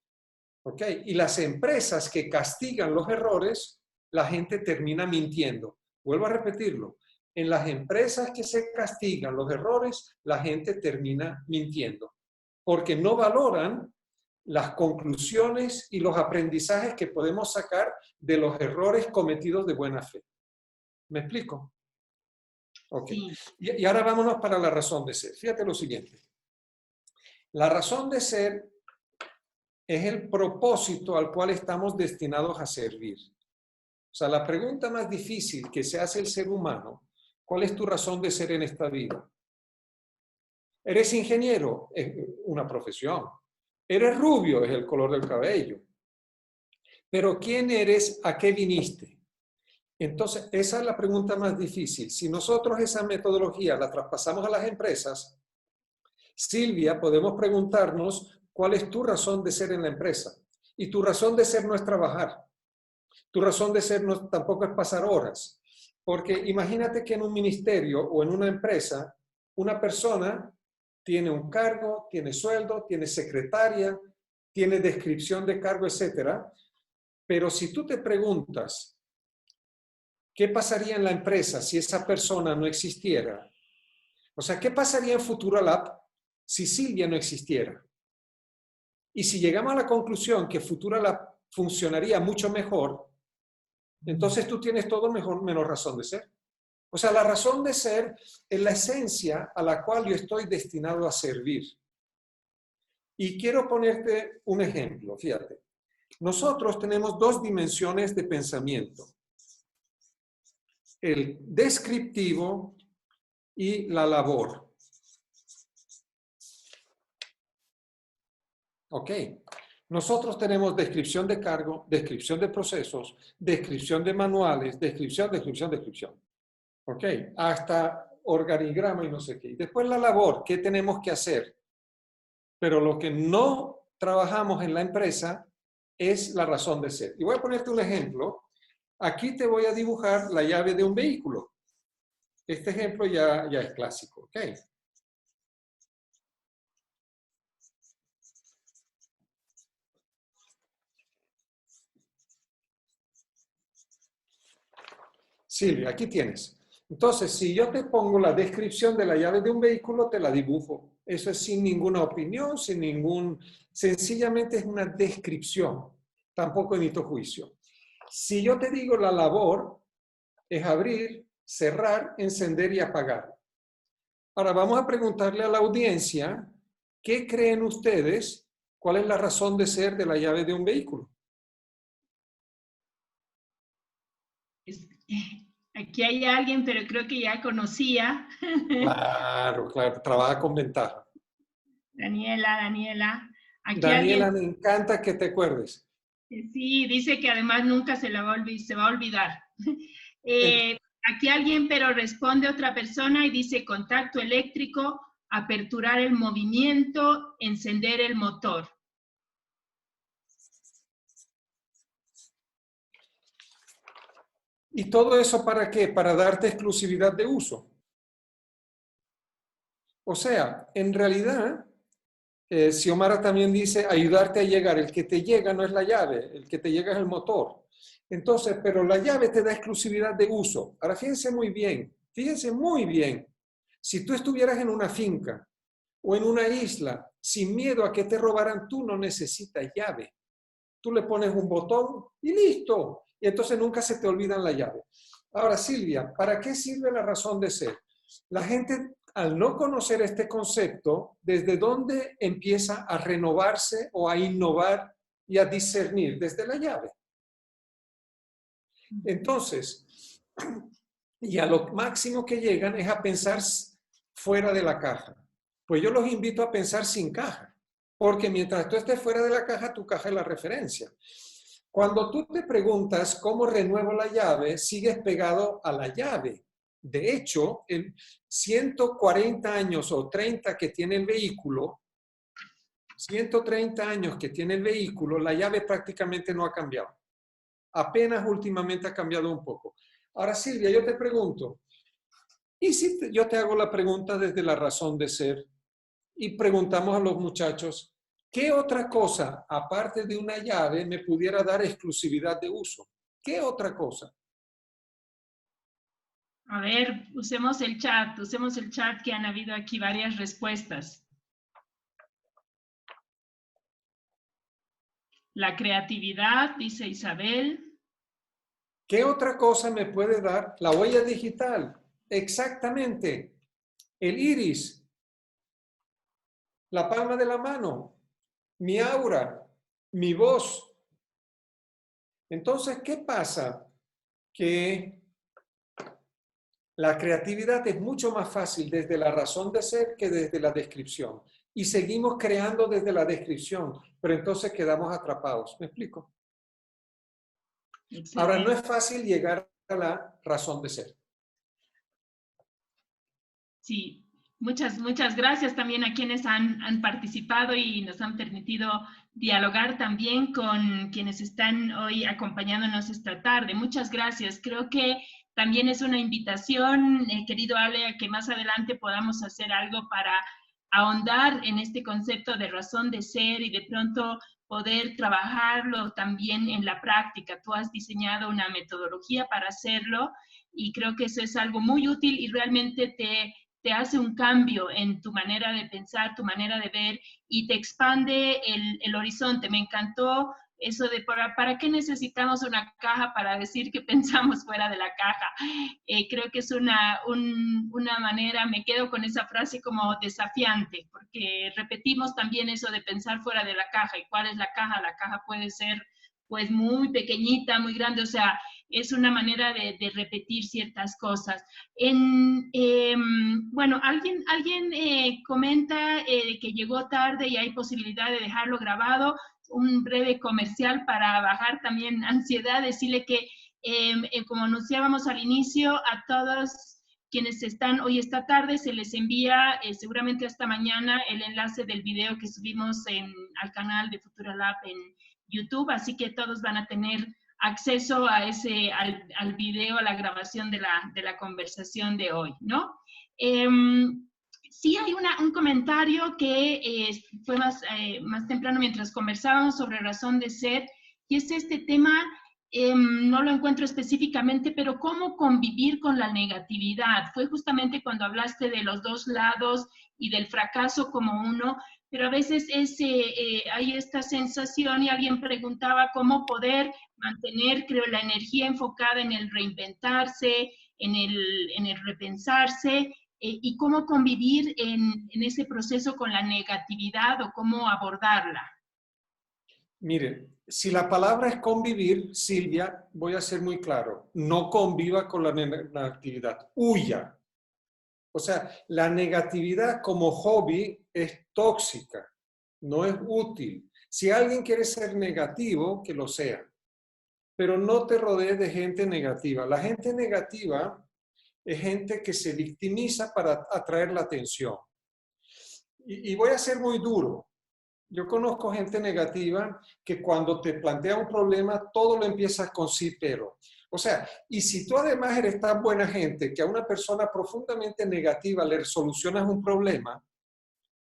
Speaker 2: ¿Ok? Y las empresas que castigan los errores, la gente termina mintiendo. Vuelvo a repetirlo. En las empresas que se castigan los errores, la gente termina mintiendo. Porque no valoran las conclusiones y los aprendizajes que podemos sacar de los errores cometidos de buena fe. ¿Me explico? Ok.
Speaker 1: Sí.
Speaker 2: Y ahora vámonos para la razón de ser. Fíjate lo siguiente. La razón de ser es el propósito al cual estamos destinados a servir. O sea, la pregunta más difícil que se hace el ser humano, ¿cuál es tu razón de ser en esta vida? ¿Eres ingeniero? Es una profesión. ¿Eres rubio? Es el color del cabello. Pero ¿quién eres? ¿A qué viniste? Entonces, esa es la pregunta más difícil. Si nosotros esa metodología la traspasamos a las empresas, Silvia, podemos preguntarnos cuál es tu razón de ser en la empresa. Y tu razón de ser no es trabajar. Tu razón de ser no, tampoco es pasar horas. Porque imagínate que en un ministerio o en una empresa, una persona tiene un cargo, tiene sueldo, tiene secretaria, tiene descripción de cargo, etcétera. Pero si tú te preguntas, ¿qué pasaría en la empresa si esa persona no existiera? O sea, ¿qué pasaría en Futuralab si Silvia no existiera? Y si llegamos a la conclusión que Futuralab funcionaría mucho mejor, entonces tú tienes todo mejor, menos razón de ser. O sea, la razón de ser es la esencia a la cual yo estoy destinado a servir. Y quiero ponerte un ejemplo, fíjate. Nosotros tenemos dos dimensiones de pensamiento. El descriptivo y la labor. ¿Ok? Nosotros tenemos descripción de cargo, descripción de procesos, descripción de manuales, descripción. ¿Ok? Hasta organigrama y no sé qué. Después la labor, ¿qué tenemos que hacer? Pero lo que no trabajamos en la empresa es la razón de ser. Y voy a ponerte un ejemplo. Aquí te voy a dibujar la llave de un vehículo. Este ejemplo ya es clásico. ¿Ok? Silvia, aquí tienes. Entonces, si yo te pongo la descripción de la llave de un vehículo, te la dibujo. Eso es sin ninguna opinión, sin ningún... Sencillamente es una descripción. Tampoco emito juicio. Si yo te digo la labor, es abrir, cerrar, encender y apagar. Ahora vamos a preguntarle a la audiencia, ¿qué creen ustedes? ¿Cuál es la razón de ser de la llave de un vehículo?
Speaker 1: Aquí hay alguien, pero creo que ya conocía.
Speaker 2: Claro, claro, trabaja con ventaja.
Speaker 1: Daniela. Aquí alguien,
Speaker 2: Daniela, me encanta que te acuerdes.
Speaker 1: sí, dice que además nunca se va a olvidar. Aquí alguien, pero responde otra persona y dice contacto eléctrico, aperturar el movimiento, encender el motor.
Speaker 2: ¿Y todo eso para qué? Para darte exclusividad de uso. O sea, en realidad, Xiomara también dice ayudarte a llegar. El que te llega no es la llave, el que te llega es el motor. Entonces, pero la llave te da exclusividad de uso. Ahora, fíjense muy bien. Si tú estuvieras en una finca o en una isla sin miedo a que te robaran, tú no necesitas llave. Tú le pones un botón y listo. Y entonces nunca se te olvidan la llave. Ahora, Silvia, ¿para qué sirve la razón de ser? La gente, al no conocer este concepto, ¿desde dónde empieza a renovarse o a innovar y a discernir? Desde la llave. Entonces, y a lo máximo que llegan es a pensar fuera de la caja. Pues yo los invito a pensar sin caja, porque mientras tú estés fuera de la caja, tu caja es la referencia. Cuando tú te preguntas cómo renuevo la llave, sigues pegado a la llave. De hecho, en 140 años o 30 que tiene el vehículo, 130 años que tiene el vehículo, la llave prácticamente no ha cambiado. Apenas últimamente ha cambiado un poco. Ahora, Silvia, yo te pregunto, ¿y si yo te hago la pregunta desde la razón de ser y preguntamos a los muchachos, ¿qué otra cosa, aparte de una llave, me pudiera dar exclusividad de uso? ¿Qué otra cosa?
Speaker 1: A ver, usemos el chat que han habido aquí varias respuestas. La creatividad, dice Isabel.
Speaker 2: ¿Qué otra cosa me puede dar la huella digital? Exactamente. El iris, la palma de la mano, mi aura, mi voz. Entonces, ¿qué pasa? Que la creatividad es mucho más fácil desde la razón de ser que desde la descripción. Y seguimos creando desde la descripción, pero entonces quedamos atrapados. ¿Me explico?
Speaker 1: Excelente.
Speaker 2: Ahora, no es fácil llegar a la razón de ser.
Speaker 1: Sí, muchas gracias también a quienes han participado y nos han permitido dialogar también con quienes están hoy acompañándonos esta tarde. Muchas gracias. Creo que también es una invitación, querido Ale, a que más adelante podamos hacer algo para ahondar en este concepto de razón de ser y de pronto poder trabajarlo también en la práctica. Tú has diseñado una metodología para hacerlo y creo que eso es algo muy útil y realmente te hace un cambio en tu manera de pensar, tu manera de ver y te expande el horizonte. Me encantó eso de ¿para qué necesitamos una caja para decir que pensamos fuera de la caja? Creo que es una manera, me quedo con esa frase como desafiante, porque repetimos también eso de pensar fuera de la caja. ¿Y cuál es la caja? La caja puede ser pues muy pequeñita, muy grande, o sea, es una manera de repetir ciertas cosas. Bueno, alguien comenta que llegó tarde y hay posibilidad de dejarlo grabado. Un breve comercial para bajar también ansiedad, decirle que como anunciábamos al inicio, a todos quienes están hoy esta tarde se les envía seguramente hasta mañana el enlace del video que subimos al canal de Futura Lab en YouTube, así que todos van a tener acceso a al video, a la grabación de la conversación de hoy, ¿no? Sí hay un comentario que fue más temprano mientras conversábamos sobre razón de ser, y es este tema no lo encuentro específicamente, pero cómo convivir con la negatividad. Fue justamente cuando hablaste de los dos lados y del fracaso como uno, pero a veces hay esta sensación y alguien preguntaba cómo poder mantener, creo, la energía enfocada en el reinventarse, en el repensarse, y cómo convivir en ese proceso con la negatividad o cómo abordarla.
Speaker 2: Mire, si la palabra es convivir, Silvia, voy a ser muy claro, no conviva con la negatividad, huya. O sea, la negatividad como hobby es tóxica, no es útil. Si alguien quiere ser negativo, que lo sea, pero no te rodees de gente negativa. La gente negativa es gente que se victimiza para atraer la atención. Y voy a ser muy duro. Yo conozco gente negativa que cuando te plantea un problema, todo lo empieza con sí, pero. O sea, y si tú además eres tan buena gente que a una persona profundamente negativa le solucionas un problema,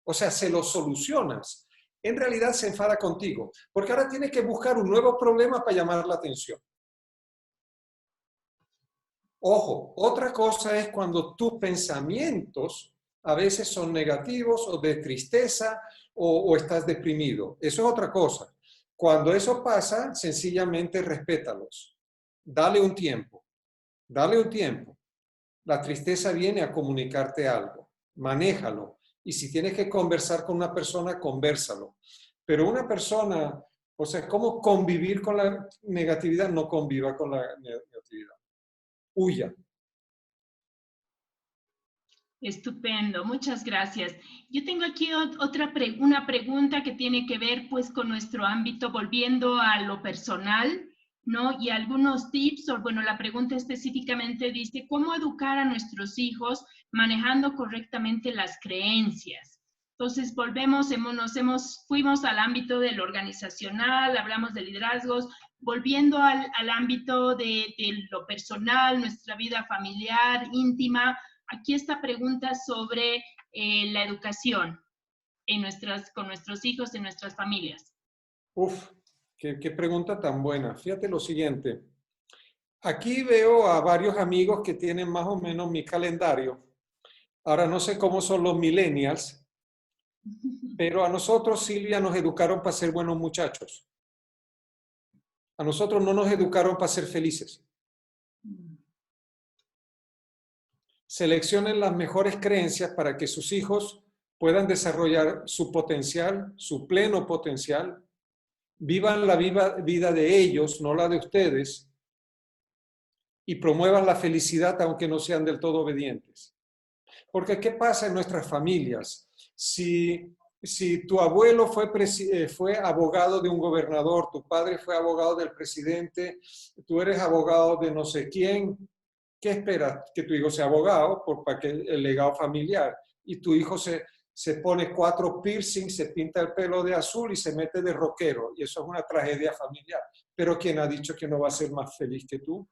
Speaker 2: o sea, se lo solucionas, en realidad se enfada contigo, porque ahora tienes que buscar un nuevo problema para llamar la atención. Ojo, otra cosa es cuando tus pensamientos a veces son negativos o de tristeza o estás deprimido. Eso es otra cosa. Cuando eso pasa, sencillamente respétalos. Dale un tiempo. Dale un tiempo. La tristeza viene a comunicarte algo. Manéjalo. Y si tienes que conversar con una persona, convérsalo. Pero una persona, o sea, ¿cómo convivir con la negatividad? No conviva con la negatividad. Huya.
Speaker 1: Estupendo, muchas gracias. Yo tengo aquí una pregunta que tiene que ver pues con nuestro ámbito, volviendo a lo personal, ¿no? Y algunos tips, o bueno, la pregunta específicamente dice, ¿cómo educar a nuestros hijos manejando correctamente las creencias? Entonces fuimos al ámbito del organizacional, hablamos de liderazgos, volviendo al ámbito de lo personal, nuestra vida familiar, íntima. Aquí esta pregunta sobre la educación con nuestros hijos, en nuestras familias.
Speaker 2: Uf, qué pregunta tan buena. Fíjate lo siguiente. Aquí veo a varios amigos que tienen más o menos mi calendario. Ahora no sé cómo son los millennials, pero a nosotros, Silvia, nos educaron para ser buenos muchachos. A nosotros no nos educaron para ser felices. Seleccionen las mejores creencias para que sus hijos puedan desarrollar su potencial, su pleno potencial, vivan la vida de ellos, no la de ustedes, y promuevan la felicidad aunque no sean del todo obedientes. Porque ¿qué pasa en nuestras familias? Si tu abuelo fue abogado de un gobernador, tu padre fue abogado del presidente, tú eres abogado de no sé quién, ¿qué esperas? Que tu hijo sea abogado para que el legado familiar. Y tu hijo se pone 4 piercings, se pinta el pelo de azul y se mete de rockero. Y eso es una tragedia familiar. Pero ¿quién ha dicho que no va a ser más feliz que tú?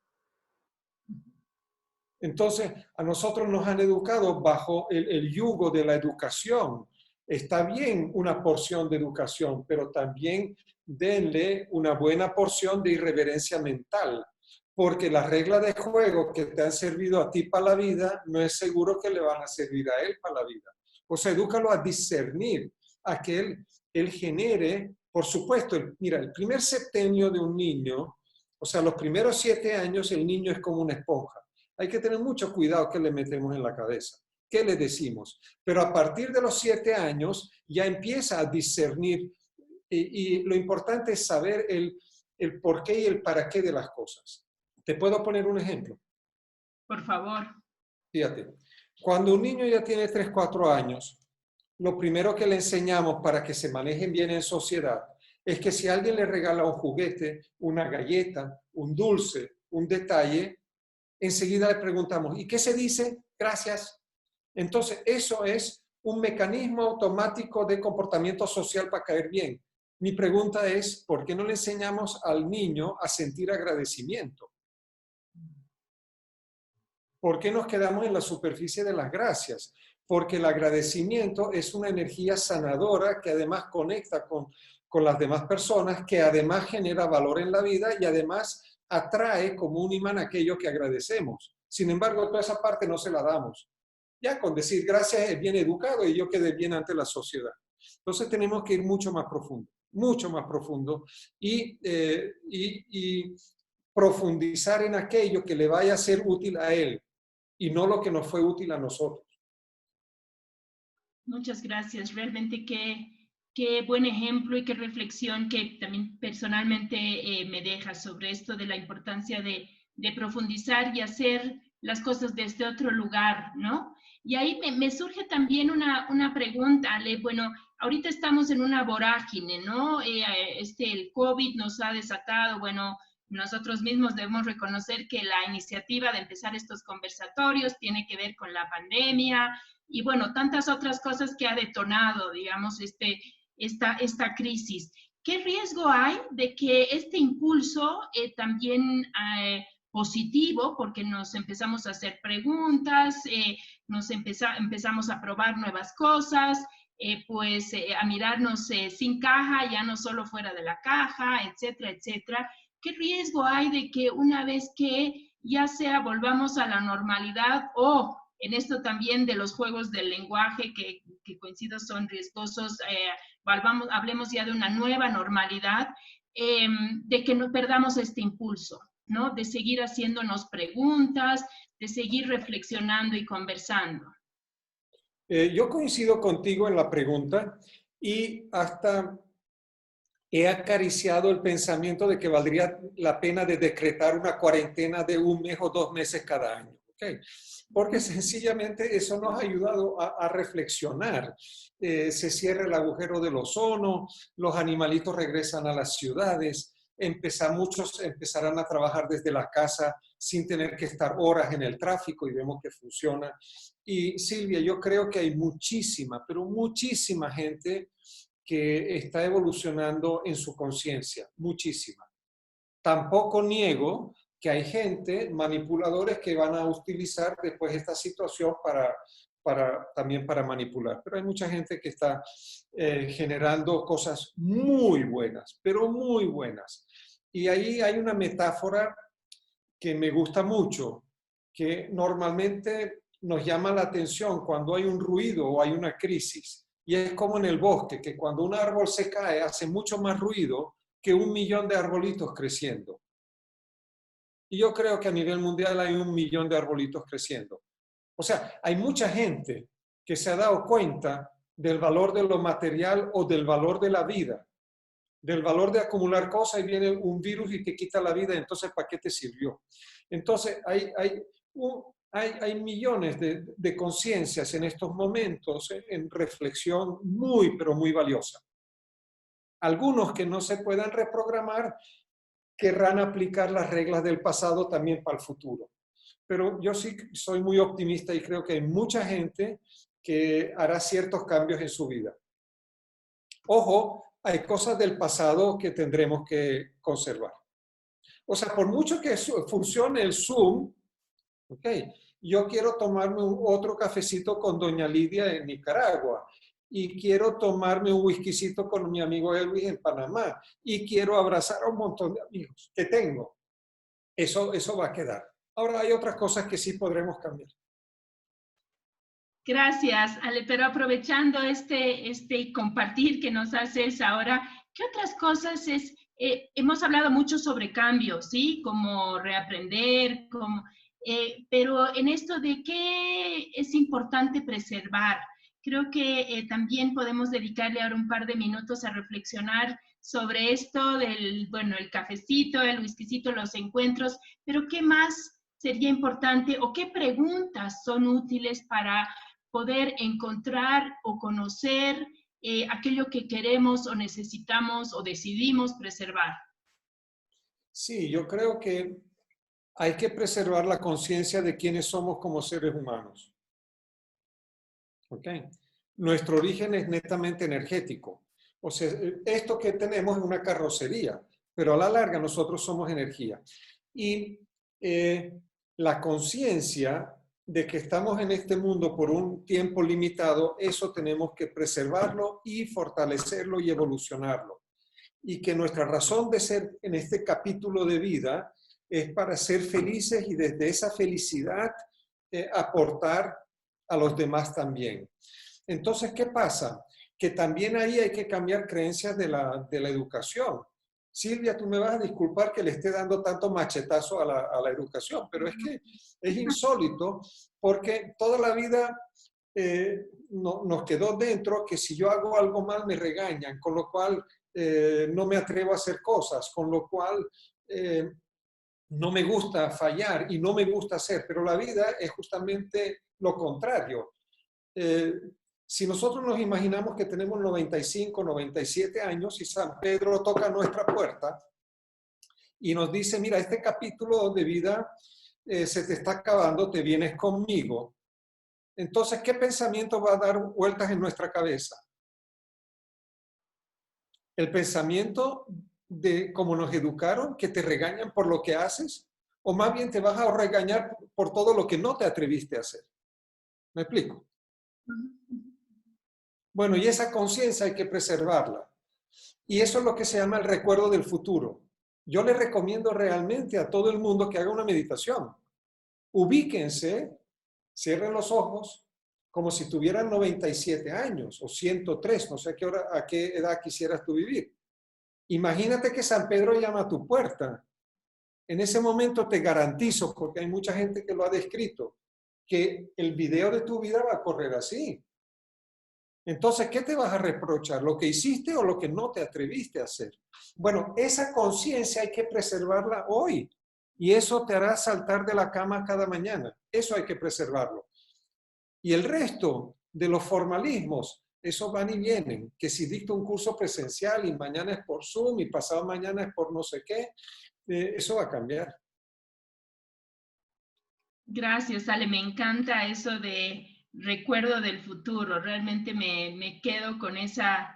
Speaker 2: Entonces, a nosotros nos han educado bajo el yugo de la educación. Está bien una porción de educación, pero también denle una buena porción de irreverencia mental, porque las reglas de juego que te han servido a ti para la vida, no es seguro que le van a servir a él para la vida. O sea, edúcalo a discernir, a que él genere, por supuesto, mira, el primer septenio de un niño, o sea, los primeros 7 años, el niño es como una esponja. Hay que tener mucho cuidado que le metemos en la cabeza. ¿Qué le decimos? Pero a partir de los 7 años ya empieza a discernir y lo importante es saber el por qué y el para qué de las cosas. ¿Te puedo poner un ejemplo?
Speaker 1: Por favor.
Speaker 2: Fíjate, cuando un niño ya tiene 3, 4 años, lo primero que le enseñamos para que se manejen bien en sociedad es que si alguien le regala un juguete, una galleta, un dulce, un detalle, enseguida le preguntamos, ¿y qué se dice? Gracias. Entonces, eso es un mecanismo automático de comportamiento social para caer bien. Mi pregunta es, ¿por qué no le enseñamos al niño a sentir agradecimiento? ¿Por qué nos quedamos en la superficie de las gracias? Porque el agradecimiento es una energía sanadora que además conecta con las demás personas, que además genera valor en la vida y además atrae como un imán aquello que agradecemos. Sin embargo, toda esa parte no se la damos. Ya con decir gracias es bien educado y yo quedé bien ante la sociedad. Entonces tenemos que ir mucho más profundo y profundizar en aquello que le vaya a ser útil a él y no lo que nos fue útil a nosotros.
Speaker 1: Muchas gracias. Realmente qué buen ejemplo y qué reflexión que también personalmente me deja sobre esto de la importancia de profundizar y hacer las cosas desde otro lugar, ¿no? Y ahí me surge también una pregunta, Ale. Bueno, ahorita estamos en una vorágine, ¿no? El COVID nos ha desatado, bueno, nosotros mismos debemos reconocer que la iniciativa de empezar estos conversatorios tiene que ver con la pandemia y, bueno, tantas otras cosas que ha detonado, digamos, esta crisis. ¿Qué riesgo hay de que este impulso también positivo, porque nos empezamos a hacer preguntas, empezamos a probar nuevas cosas, a mirarnos sin caja, ya no solo fuera de la caja, etcétera, etcétera? ¿Qué riesgo hay de que una vez que ya sea volvamos a la normalidad o en esto también de los juegos del lenguaje que coincido son riesgosos, hablemos ya de una nueva normalidad, de que no perdamos este impulso, ¿no? De seguir haciéndonos preguntas, de seguir reflexionando y conversando.
Speaker 2: Yo coincido contigo en la pregunta y hasta he acariciado el pensamiento de que valdría la pena de decretar una cuarentena de 1 mes o 2 meses cada año. ¿Okay? Porque sencillamente eso nos ha ayudado a reflexionar. Se cierra el agujero del ozono, los animalitos regresan a las ciudades, muchos empezarán a trabajar desde la casa sin tener que estar horas en el tráfico y vemos que funciona. Y Silvia, yo creo que hay muchísima, pero muchísima gente que está evolucionando en su conciencia, muchísima. Tampoco niego que hay gente, manipuladores, que van a utilizar después esta situación también para manipular. Pero hay mucha gente que está generando cosas muy buenas, pero muy buenas. Y ahí hay una metáfora que me gusta mucho, que normalmente nos llama la atención cuando hay un ruido o hay una crisis. Y es como en el bosque, que cuando un árbol se cae hace mucho más ruido que 1 millón de arbolitos creciendo. Y yo creo que a nivel mundial hay 1 millón de arbolitos creciendo. O sea, hay mucha gente que se ha dado cuenta del valor de lo material o del valor de la vida, del valor de acumular cosas y viene un virus y te quita la vida, entonces ¿para qué te sirvió? Entonces hay millones de conciencias en estos momentos en reflexión muy, pero muy valiosa. Algunos que no se puedan reprogramar querrán aplicar las reglas del pasado también para el futuro. Pero yo sí soy muy optimista y creo que hay mucha gente que hará ciertos cambios en su vida. Ojo, hay cosas del pasado que tendremos que conservar. O sea, por mucho que funcione el Zoom, okay, yo quiero tomarme otro cafecito con doña Lidia en Nicaragua y quiero tomarme un whiskycito con mi amigo Elvis en Panamá y quiero abrazar a un montón de amigos que tengo. Eso va a quedar. Ahora hay otras cosas que sí podremos cambiar.
Speaker 1: Gracias, Ale, pero aprovechando este compartir que nos haces ahora, ¿qué otras cosas hemos hablado mucho sobre cambios, ¿sí? Como reaprender, pero en esto de qué es importante preservar, creo que también podemos dedicarle ahora un par de minutos a reflexionar sobre esto el cafecito, el whiskycito, los encuentros, pero ¿qué más sería importante o qué preguntas son útiles para poder encontrar o conocer aquello que queremos o necesitamos o decidimos preservar?
Speaker 2: Sí, yo creo que hay que preservar la conciencia de quiénes somos como seres humanos. ¿Okay? Nuestro origen es netamente energético. O sea, esto que tenemos es una carrocería, pero a la larga nosotros somos energía. Y la conciencia de que estamos en este mundo por un tiempo limitado, eso tenemos que preservarlo y fortalecerlo y evolucionarlo. Y que nuestra razón de ser en este capítulo de vida es para ser felices y desde esa felicidad aportar a los demás también. Entonces, ¿qué pasa? Que también ahí hay que cambiar creencias de la educación. Silvia, tú me vas a disculpar que le esté dando tanto machetazo a la educación, pero es que es insólito porque toda la vida nos quedó dentro que si yo hago algo mal me regañan, con lo cual no me atrevo a hacer cosas, con lo cual no me gusta fallar y no me gusta hacer, pero la vida es justamente lo contrario. Si nosotros nos imaginamos que tenemos 95, 97 años y San Pedro toca nuestra puerta y nos dice, mira, este capítulo de vida se te está acabando, te vienes conmigo. Entonces, ¿qué pensamiento va a dar vueltas en nuestra cabeza? ¿El pensamiento de cómo nos educaron, que te regañan por lo que haces? ¿O más bien te vas a regañar por todo lo que no te atreviste a hacer? ¿Me explico? Bueno, y esa conciencia hay que preservarla. Y eso es lo que se llama el recuerdo del futuro. Yo les recomiendo realmente a todo el mundo que haga una meditación. Ubíquense, cierren los ojos, como si tuvieran 97 años o 103, no sé a qué edad quisieras tú vivir. Imagínate que San Pedro llama a tu puerta. En ese momento te garantizo, porque hay mucha gente que lo ha descrito, que el video de tu vida va a correr así. Entonces, ¿qué te vas a reprochar? ¿Lo que hiciste o lo que no te atreviste a hacer? Bueno, esa conciencia hay que preservarla hoy. Y eso te hará saltar de la cama cada mañana. Eso hay que preservarlo. Y el resto de los formalismos, esos van y vienen. Que si dicto un curso presencial y mañana es por Zoom y pasado mañana es por no sé qué, eso va a cambiar.
Speaker 1: Gracias, Ale. Me encanta eso de recuerdo del futuro. Realmente me quedo con esa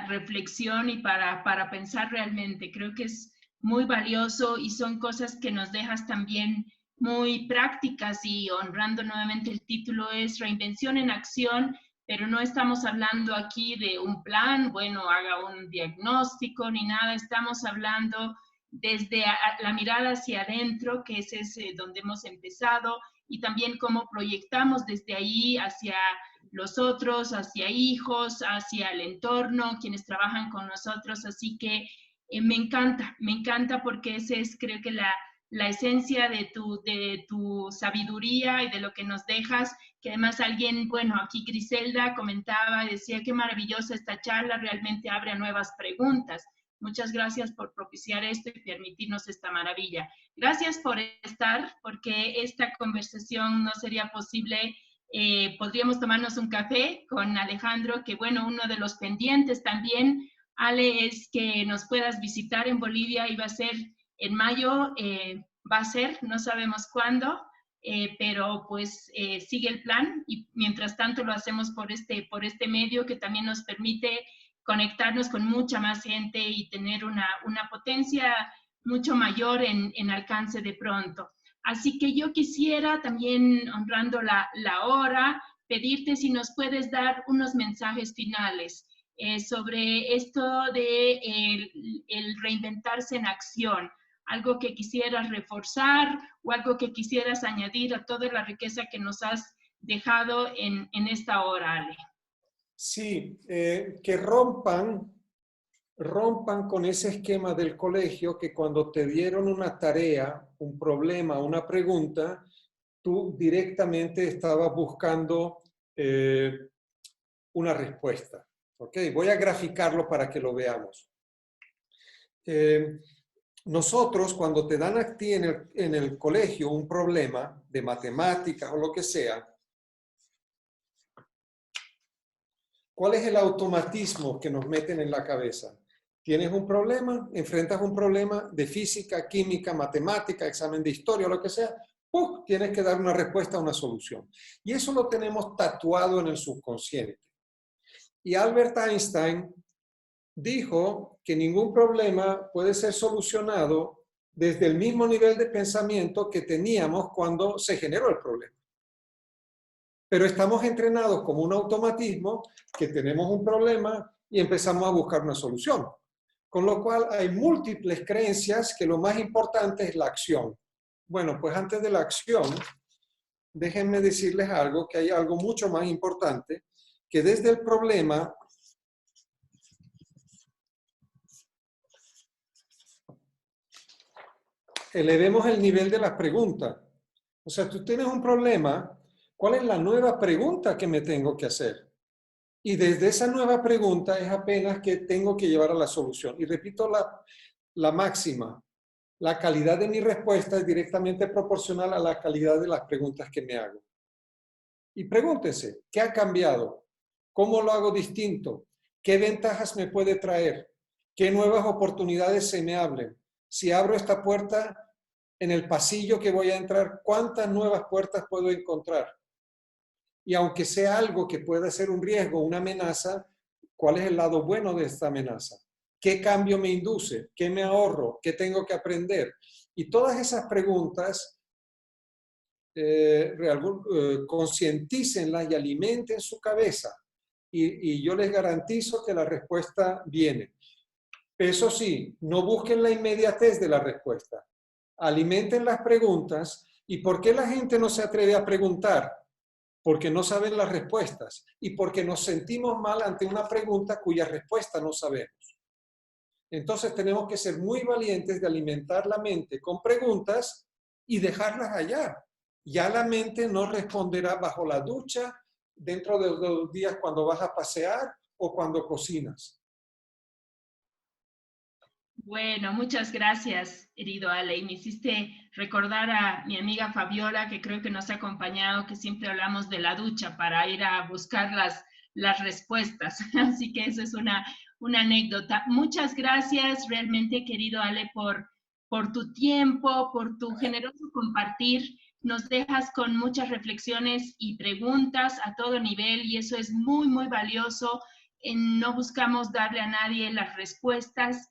Speaker 1: reflexión y para pensar realmente. Creo que es muy valioso y son cosas que nos dejas también muy prácticas y honrando nuevamente el título es Reinvención en Acción, pero no estamos hablando aquí de un plan, bueno, haga un diagnóstico ni nada, estamos hablando desde la mirada hacia adentro, que ese es donde hemos empezado, y también cómo proyectamos desde ahí hacia los otros, hacia hijos, hacia el entorno, quienes trabajan con nosotros. Así que me encanta porque ese es creo que la esencia de tu sabiduría y de lo que nos dejas, que además alguien, bueno, aquí Griselda comentaba, decía qué maravillosa esta charla, realmente abre a nuevas preguntas. Muchas gracias por propiciar esto y permitirnos esta maravilla. Gracias por estar, porque esta conversación no sería posible. Podríamos tomarnos un café con Alejandro, que bueno, uno de los pendientes también, Ale, es que nos puedas visitar en Bolivia y va a ser en mayo, va a ser, no sabemos cuándo, pero pues sigue el plan y mientras tanto lo hacemos por este medio que también nos permite conectarnos con mucha más gente y tener una potencia mucho mayor en alcance de pronto. Así que yo quisiera también, honrando la hora, pedirte si nos puedes dar unos mensajes finales sobre esto de el reinventarse en acción, algo que quisieras reforzar o algo que quisieras añadir a toda la riqueza que nos has dejado en esta hora, Ale.
Speaker 2: Sí, que rompan con ese esquema del colegio que cuando te dieron una tarea, un problema, una pregunta, tú directamente estabas buscando una respuesta. ¿Ok? Voy a graficarlo para que lo veamos. Nosotros, cuando te dan a ti en el colegio un problema de matemáticas o lo que sea, ¿cuál es el automatismo que nos meten en la cabeza? Tienes un problema, enfrentas un problema de física, química, matemática, examen de historia o lo que sea, ¡puf! Tienes que dar una respuesta a una solución. Y eso lo tenemos tatuado en el subconsciente. Y Albert Einstein dijo que ningún problema puede ser solucionado desde el mismo nivel de pensamiento que teníamos cuando se generó el problema. Pero estamos entrenados como un automatismo que tenemos un problema y empezamos a buscar una solución. Con lo cual hay múltiples creencias que lo más importante es la acción. Bueno, pues antes de la acción, déjenme decirles algo, que hay algo mucho más importante, que desde el problema elevemos el nivel de las preguntas. O sea, tú tienes un problema, ¿cuál es la nueva pregunta que me tengo que hacer? Y desde esa nueva pregunta es apenas que tengo que llevar a la solución. Y repito la máxima, la calidad de mi respuesta es directamente proporcional a la calidad de las preguntas que me hago. Y pregúntese, ¿qué ha cambiado? ¿Cómo lo hago distinto? ¿Qué ventajas me puede traer? ¿Qué nuevas oportunidades se me abren? Si abro esta puerta en el pasillo que voy a entrar, ¿cuántas nuevas puertas puedo encontrar? Y aunque sea algo que pueda ser un riesgo, una amenaza, ¿cuál es el lado bueno de esta amenaza? ¿Qué cambio me induce? ¿Qué me ahorro? ¿Qué tengo que aprender? Y todas esas preguntas, concientícenlas y alimenten su cabeza. Y yo les garantizo que la respuesta viene. Eso sí, no busquen la inmediatez de la respuesta. Alimenten las preguntas. ¿Y por qué la gente no se atreve a preguntar? Porque no saben las respuestas y porque nos sentimos mal ante una pregunta cuya respuesta no sabemos. Entonces tenemos que ser muy valientes de alimentar la mente con preguntas y dejarlas hallar. Ya la mente no responderá bajo la ducha, dentro de 2 días cuando vas a pasear o cuando cocinas.
Speaker 1: Bueno, muchas gracias, querido Ale. Y me hiciste recordar a mi amiga Fabiola, que creo que nos ha acompañado, que siempre hablamos de la ducha para ir a buscar las respuestas. Así que eso es una anécdota. Muchas gracias realmente, querido Ale, por tu tiempo, por tu generoso compartir. Nos dejas con muchas reflexiones y preguntas a todo nivel y eso es muy, muy valioso. No buscamos darle a nadie las respuestas.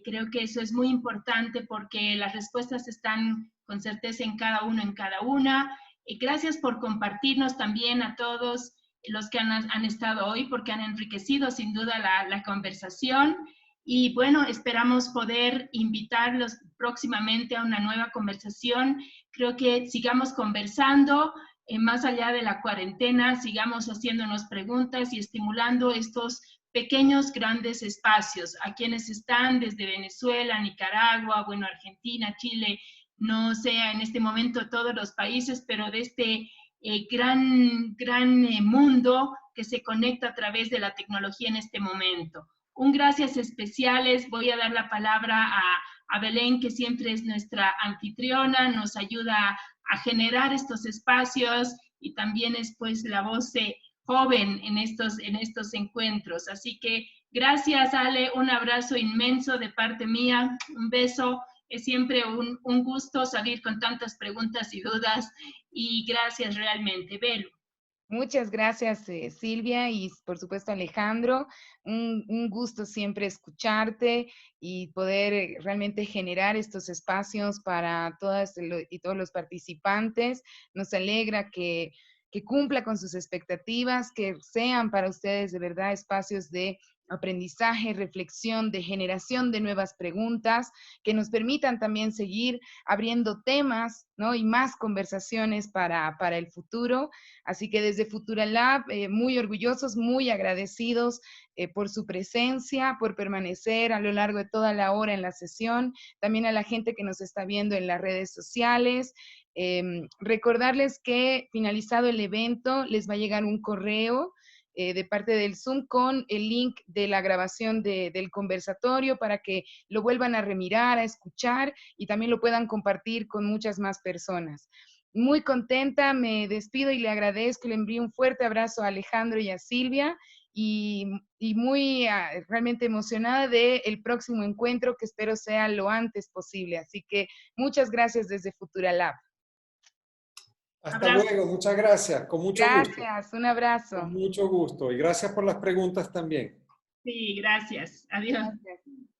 Speaker 1: Creo que eso es muy importante porque las respuestas están con certeza en cada uno, en cada una. Gracias por compartirnos también a todos los que han estado hoy porque han enriquecido sin duda la conversación. Y bueno, esperamos poder invitarlos próximamente a una nueva conversación. Creo que sigamos conversando, más allá de la cuarentena, sigamos haciéndonos preguntas y estimulando estos pequeños, grandes espacios. A quienes están desde Venezuela, Nicaragua, bueno, Argentina, Chile, no sé en este momento todos los países, pero de este gran mundo que se conecta a través de la tecnología en este momento. Un gracias especiales. Voy a dar la palabra a Belén, que siempre es nuestra anfitriona, nos ayuda a generar estos espacios y también es pues la voz joven en estos encuentros. Así que gracias, Ale, un abrazo inmenso de parte mía, un beso. Es siempre un gusto salir con tantas preguntas y dudas y gracias realmente, Belu.
Speaker 3: Muchas gracias, Silvia, y por supuesto Alejandro. Un gusto siempre escucharte y poder realmente generar estos espacios para todas y todos los participantes. Nos alegra que cumpla con sus expectativas, que sean para ustedes de verdad espacios de aprendizaje, reflexión, de generación de nuevas preguntas, que nos permitan también seguir abriendo temas, ¿no? Y más conversaciones para el futuro. Así que desde Futuralab, muy orgullosos, muy agradecidos por su presencia, por permanecer a lo largo de toda la hora en la sesión, también a la gente que nos está viendo en las redes sociales. Recordarles que finalizado el evento les va a llegar un correo de parte del Zoom con el link de la grabación del conversatorio para que lo vuelvan a remirar, a escuchar y también lo puedan compartir con muchas más personas. Muy contenta, me despido y le agradezco, le envío un fuerte abrazo a Alejandro y a Silvia y muy realmente emocionada del próximo encuentro que espero sea lo antes posible. Así que muchas gracias desde Futuralab.
Speaker 2: Hasta luego, muchas gracias, con mucho gusto.
Speaker 3: Gracias, un abrazo.
Speaker 2: Con mucho gusto y gracias por las preguntas también.
Speaker 1: Sí, gracias. Adiós.
Speaker 3: Gracias.